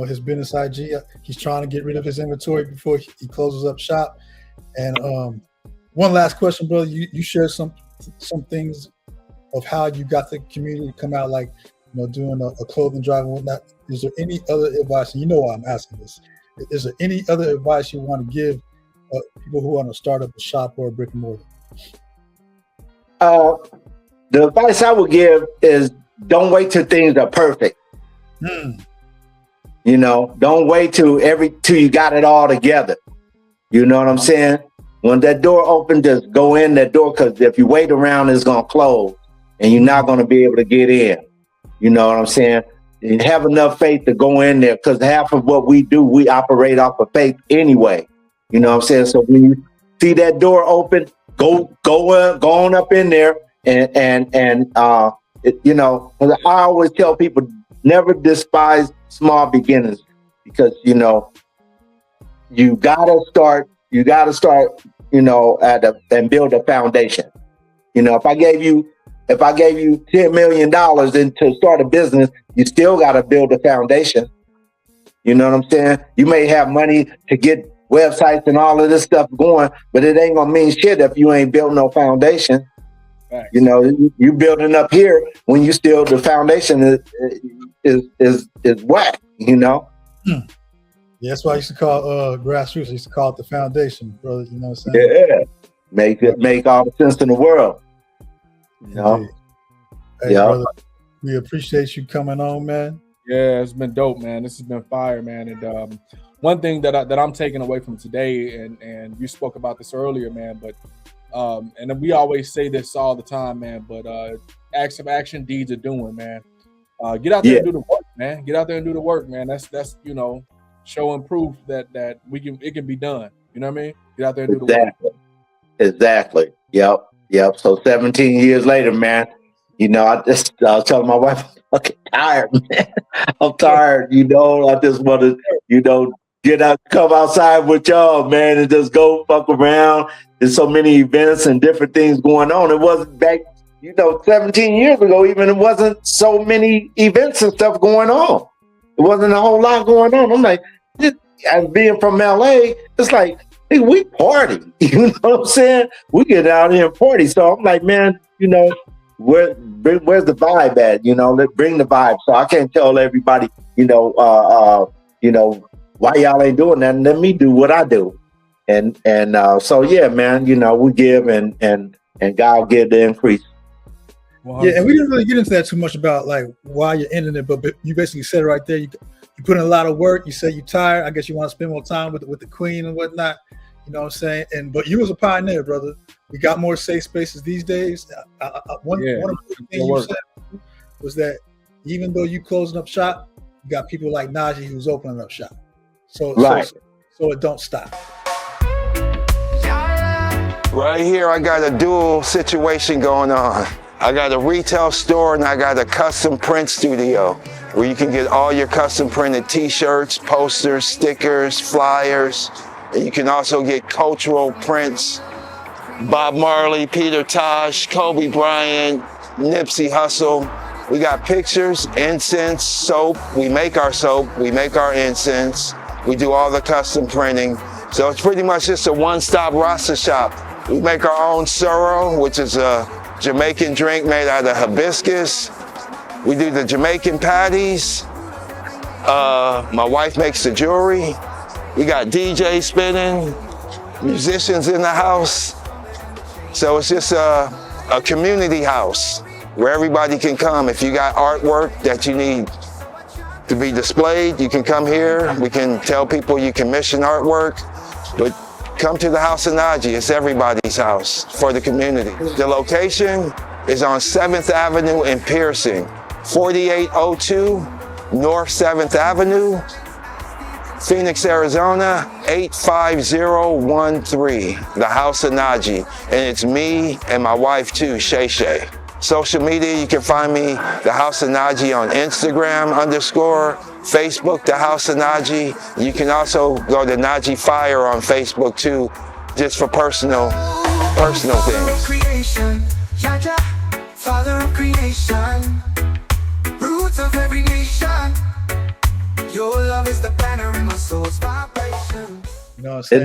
his business IG. He's trying to get rid of his inventory before he closes up shop. And one last question, brother. You shared some things of how you got the community to come out, like doing a clothing drive and whatnot. Is there any other advice? And you know why I'm asking this. Is there any other advice you want to give people who want to start up a shop or a brick and mortar? The advice I would give is don't wait till things are perfect. Don't wait till you got it all together. You know what I'm saying? When that door opens, just go in that door, because if you wait around, it's going to close and you're not going to be able to get in. You know what I'm saying? And have enough faith to go in there, because half of what we do, we operate off of faith anyway. You know what I'm saying? So when you see that door open, go on up in there and I always tell people, never despise small beginnings, because you gotta start and build a foundation. If I gave you $10 million to start a business, you still got to build a foundation. You know what I'm saying? You may have money to get websites and all of this stuff going, but it ain't gonna mean shit if you ain't built no foundation. Thanks. You building up here when you still, the foundation is whack. Yeah, that's why I used to call grassroots. I used to call it the foundation, brother. You know what I'm saying? Yeah, make all the sense in the world. Hey, brother, we appreciate you coming on, man. Yeah, it's been dope, man. This has been fire, man. And one thing that I'm taking away from today, and you spoke about this earlier, man, but and we always say this all the time, man, but acts of action, deeds of doing, man. Get out there and do the work, man. Get out there and do the work, man. That's showing proof that it can be done. You know what I mean? Get out there and do the work. Exactly. Yep. So 17 years later, man, I was telling my wife, I'm fucking tired, man. I'm tired, I just want to, get out, come outside with y'all, man, and just go fuck around. There's so many events and different things going on. It wasn't back, 17 years ago, even it wasn't so many events and stuff going on. It wasn't a whole lot going on. I'm like, and being from L.A., it's like, hey, we party. You know what I'm saying? We get out here and party. So I'm like, man, where's the vibe at? Let's bring the vibe. So I can't tell everybody, why y'all ain't doing that. And let me do what I do. And so yeah, man, we give and God will give the increase. Yeah, and we didn't really get into that too much about like why you're ending it, but you basically said it right there. You put in a lot of work. You say you're tired. I guess you want to spend more time with the queen and whatnot. You know what I'm saying? But you was a pioneer, brother. We got more safe spaces these days. One of the things you said was that even though you closing up shop, you got people like Najee who's opening up shop. So it don't stop. Right here, I got a dual situation going on. I got a retail store and I got a custom print studio where you can get all your custom printed t-shirts, posters, stickers, flyers. And you can also get cultural prints, Bob Marley, Peter Tosh, Kobe Bryant, Nipsey Hussle. We got pictures, incense, soap. We make our soap, we make our incense. We do all the custom printing. So it's pretty much just a one-stop Rasta shop. We make our own sorrel, which is a Jamaican drink made out of hibiscus. We do the Jamaican patties. My wife makes the jewelry. We got DJs spinning, musicians in the house. So it's just a community house where everybody can come. If you got artwork that you need to be displayed, you can come here. We can tell people you commission artwork, but come to the House of L.E.G.A.C.Y. It's everybody's house for the community. The location is on 7th Avenue in Piercing, 4802 North 7th Avenue, Phoenix, Arizona, 85013, the House of L.E.G.A.C.Y. And it's me and my wife too, Shay Shay. Social media, you can find me, the House of L.E.G.A.C.Y. on Instagram _, Facebook, the House of L.E.G.A.C.Y. You can also go to L.E.G.A.C.Y. Fire on Facebook too, just for personal things. Creation, Jaja, Father of creation, roots of every nation. Your love is the banner in my soul's vibration. You know what I'm saying?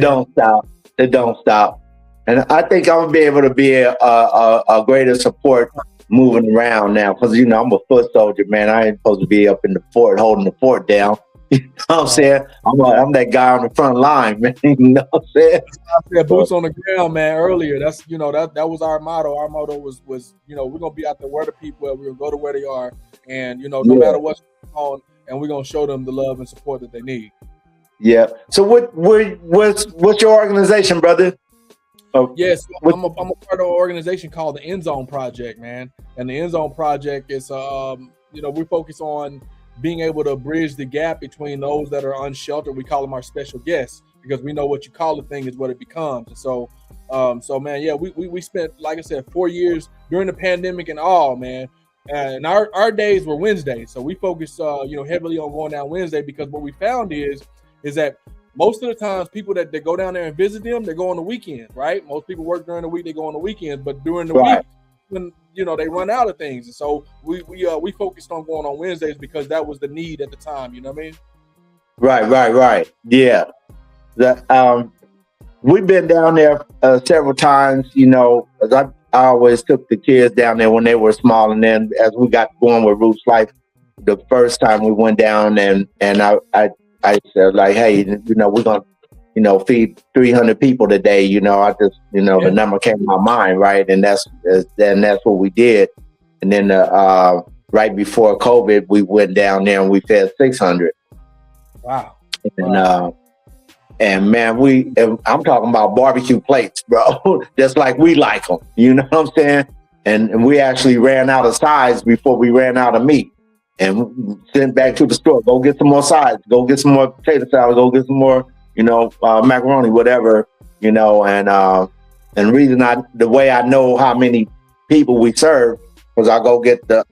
It don't stop. And I think I'm gonna be able to be a greater support moving around now, because I'm a foot soldier, man. I ain't supposed to be up in the fort holding the fort down. You know what I'm saying? I'm that guy on the front line, man. You know what I'm saying? I said boots on the ground, man. Earlier, that's that was our motto. Our motto was we're gonna be out there where the people are. We're gonna go to where they are, and no matter what's going on, and we're gonna show them the love and support that they need. Yeah. So what's your organization, brother? Yes, I'm a part of an organization called the End Zone Project, man. And the End Zone Project is, we focus on being able to bridge the gap between those that are unsheltered. We call them our special guests, because we know what you call a thing is what it becomes. And so man, yeah, we spent, like I said, 4 years during the pandemic and all, man. And our days were Wednesdays, so we focused, heavily on going down Wednesday, because what we found is that most of the times people that go down there and visit them, they go on the weekend, right? Most people work during the week, they go on the weekends, but during the week, when they run out of things. And so we focused on going on Wednesdays because that was the need at the time. You know what I mean? Right. Yeah. We've been down there several times. As I always took the kids down there when they were small, and then as we got going with Roots Life, the first time we went down, and I said, like, hey, we're gonna, feed 300 people today. I just, the number came to my mind, right? And that's what we did. And then right before COVID, we went down there and we fed 600. Wow. And man, I'm talking about barbecue plates, bro. Just like we like them. You know what I'm saying? And we actually ran out of size before we ran out of meat. and send back to the store. Go get some more sides. Go get some more potato salad. Go get some more, macaroni, whatever, and the way I know how many people we serve, because I go get the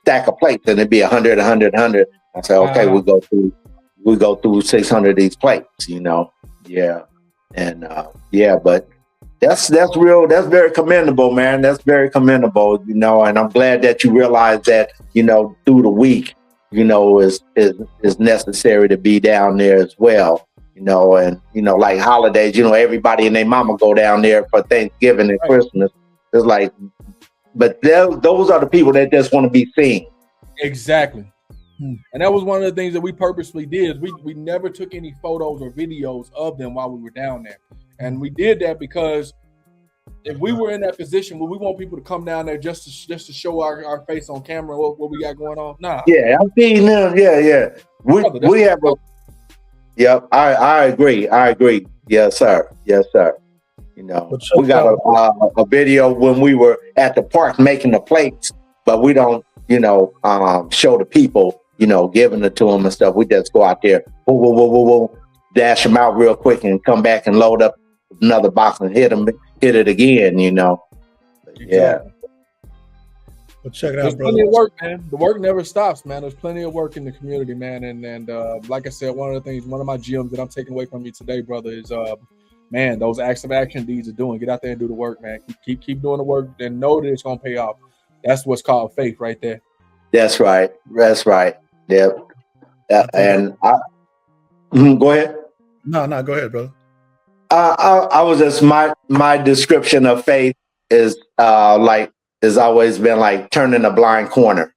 stack of plates, and it'd be 100, 100, 100. I say, okay, we go through 600 of these plates, yeah, and but that's real. That's very commendable, man. That's very commendable, and I'm glad that you realize that, through the week, is necessary to be down there as well, and like holidays, everybody and their mama go down there for Thanksgiving and Christmas. It's like, but those are the people that just want to be seen. Exactly. And that was one of the things that we purposely did. We never took any photos or videos of them while we were down there. And we did that because if we were in that position where we want people to come down there just to show our face on camera, what we got going on. Nah. Yeah, I'm seeing them. Yeah. We have a. Yep, I agree. Yes, sir. We got a video when we were at the park making the plates, but we don't, show the people, giving it to them and stuff. We just go out there, whoa, dash them out real quick and come back and load up another box and hit it again, Yeah. Well, check it out, There's brother. plenty of work, man. The work never stops, man. There's plenty of work in the community, man. And like I said, one of my gems that I'm taking away from you today, brother, is man, those acts of action deeds are doing. Get out there and do the work, man. Keep doing the work and know that it's gonna pay off. That's what's called faith, right there. That's right. Yep. And go ahead. No, go ahead, brother. I was just my description of faith is has always been like turning a blind corner.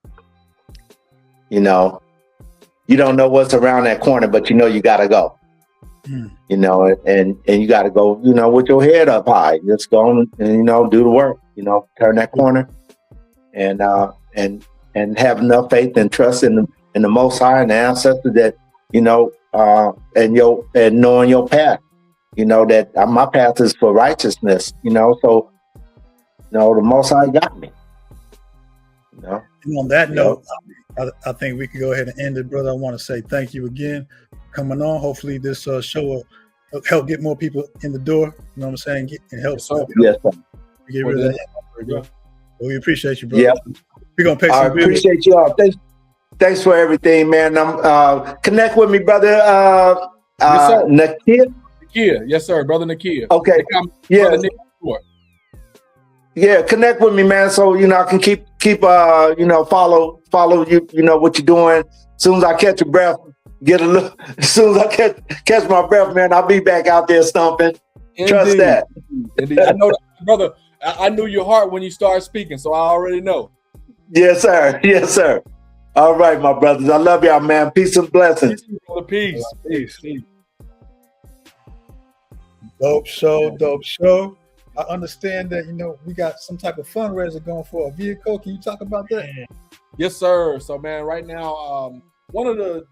You don't know what's around that corner, but you gotta go. And you gotta go, with your head up high. Just go and do the work. Turn that corner, and have enough faith and trust in the Most High and the ancestors that and knowing your path. That my path is for righteousness. So the Most High got me. And on that note, I think we can go ahead and end it, brother. I want to say thank you again for coming on. Hopefully this show will help get more people in the door. You know what I'm saying? And help. Yes, sir. Get rid of that. Well, we appreciate you, brother. Yeah. We're gonna pay some. I appreciate y'all. Thanks for everything, man. Connect with me, brother. Yes, sir. Nakia. Yes, sir, brother Nakia. Okay. Yeah. Yeah, connect with me, man. So I can keep follow you. What you're doing. As soon as I catch a breath, as soon as I catch my breath, man, I'll be back out there stomping. Indeed. Trust that. Indeed. I know, brother. I knew your heart when you started speaking, so I already know. Yes, sir. All right, my brothers. I love y'all, man. Peace and blessings. Peace. Dope show. I understand that, we got some type of fundraiser going for a vehicle. Can you talk about that? Yes, sir. So, man, right now, one of the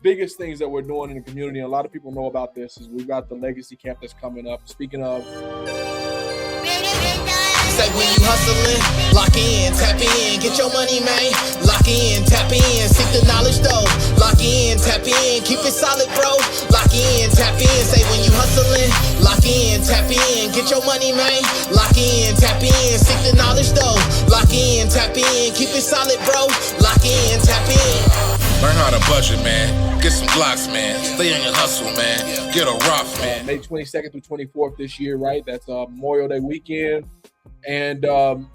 biggest things that we're doing in the community, and a lot of people know about this, is we've got the Legacy Camp that's coming up. Speaking of... Say when you hustling, lock in, tap in, get your money, man. Lock in, tap in, seek the knowledge though. Lock in, tap in, keep it solid, bro. Lock in, tap in, say when you hustling, lock in, tap in, get your money, man. Lock in, tap in, seek the knowledge though. Lock in, tap in, keep it solid, bro. Lock in, tap in. Learn how to budget, man. Get some Glocks, man. Stay on your hustle, man. Get a rock, man. May 22nd through 24th this year, right? That's Memorial Day weekend. And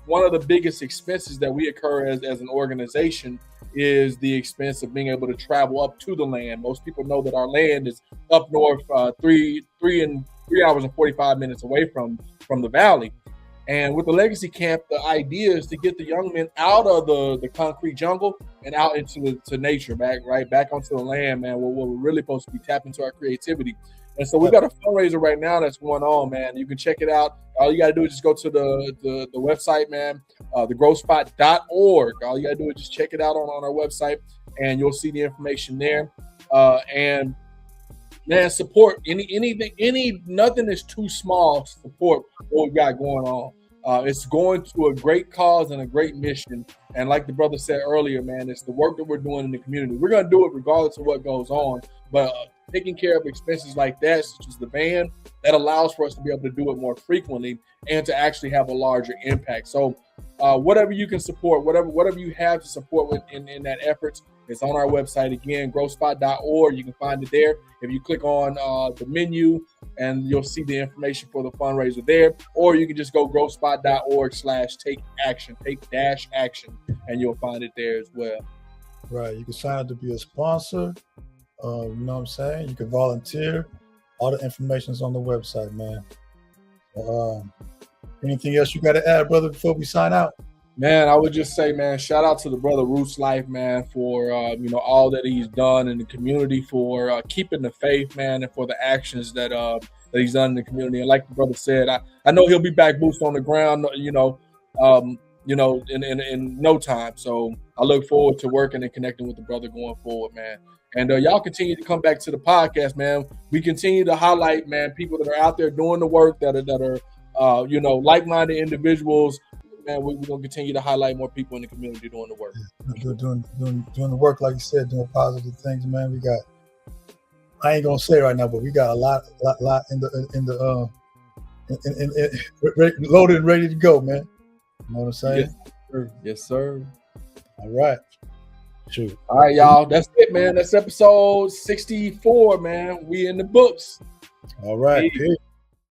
one of the biggest expenses that we incur as an organization is the expense of being able to travel up to the land. Most people know that our land is up north, 3 hours and 45 minutes away from the valley. And with the Legacy Camp, the idea is to get the young men out of the concrete jungle and out into nature, back onto the land, man, where we're really supposed to be tapping into our creativity. And so we've got a fundraiser right now that's going on, man. You can check it out. All you got to do is just go to the website, man, thegrowspot.org. All you got to do is just check it out on our website, and you'll see the information there. And man, support anything, nothing is too small to support what we got going on. It's going to a great cause and a great mission. And like the brother said earlier, man, it's the work that we're doing in the community. We're going to do it regardless of what goes on. But taking care of expenses like that, such as the van, that allows for us to be able to do it more frequently and to actually have a larger impact. So whatever you can support, whatever you have to support in that efforts, it's on our website again, growspot.org. You can find it there. If you click on the menu, and you'll see the information for the fundraiser there, or you can just go growspot.org/take-action, take-action, and you'll find it there as well. Right. You can sign up to be a sponsor. You know what I'm saying? You can volunteer. All the information is on the website, man. Anything else you got to add, brother, before we sign out? Man, I would just say, man, shout out to the brother Roots Life, man, for all that he's done in the community, for keeping the faith, man, and for the actions that he's done in the community. And like the brother said, I know he'll be back boots on the ground, in no time. So I look forward to working and connecting with the brother going forward, man. And y'all continue to come back to the podcast, man. We continue to highlight, man, people that are out there doing the work that are like-minded individuals. Man, we're gonna continue to highlight more people in the community doing the work. Yeah, doing the work, like you said, doing positive things, man. We got, I ain't gonna say right now, but we got a lot loaded and ready to go, man. You know what I'm saying? Yes, sir. Yes, sir. All right. Shoot. All right, y'all. That's it, man. That's episode 64, man. We in the books. All right. Peace.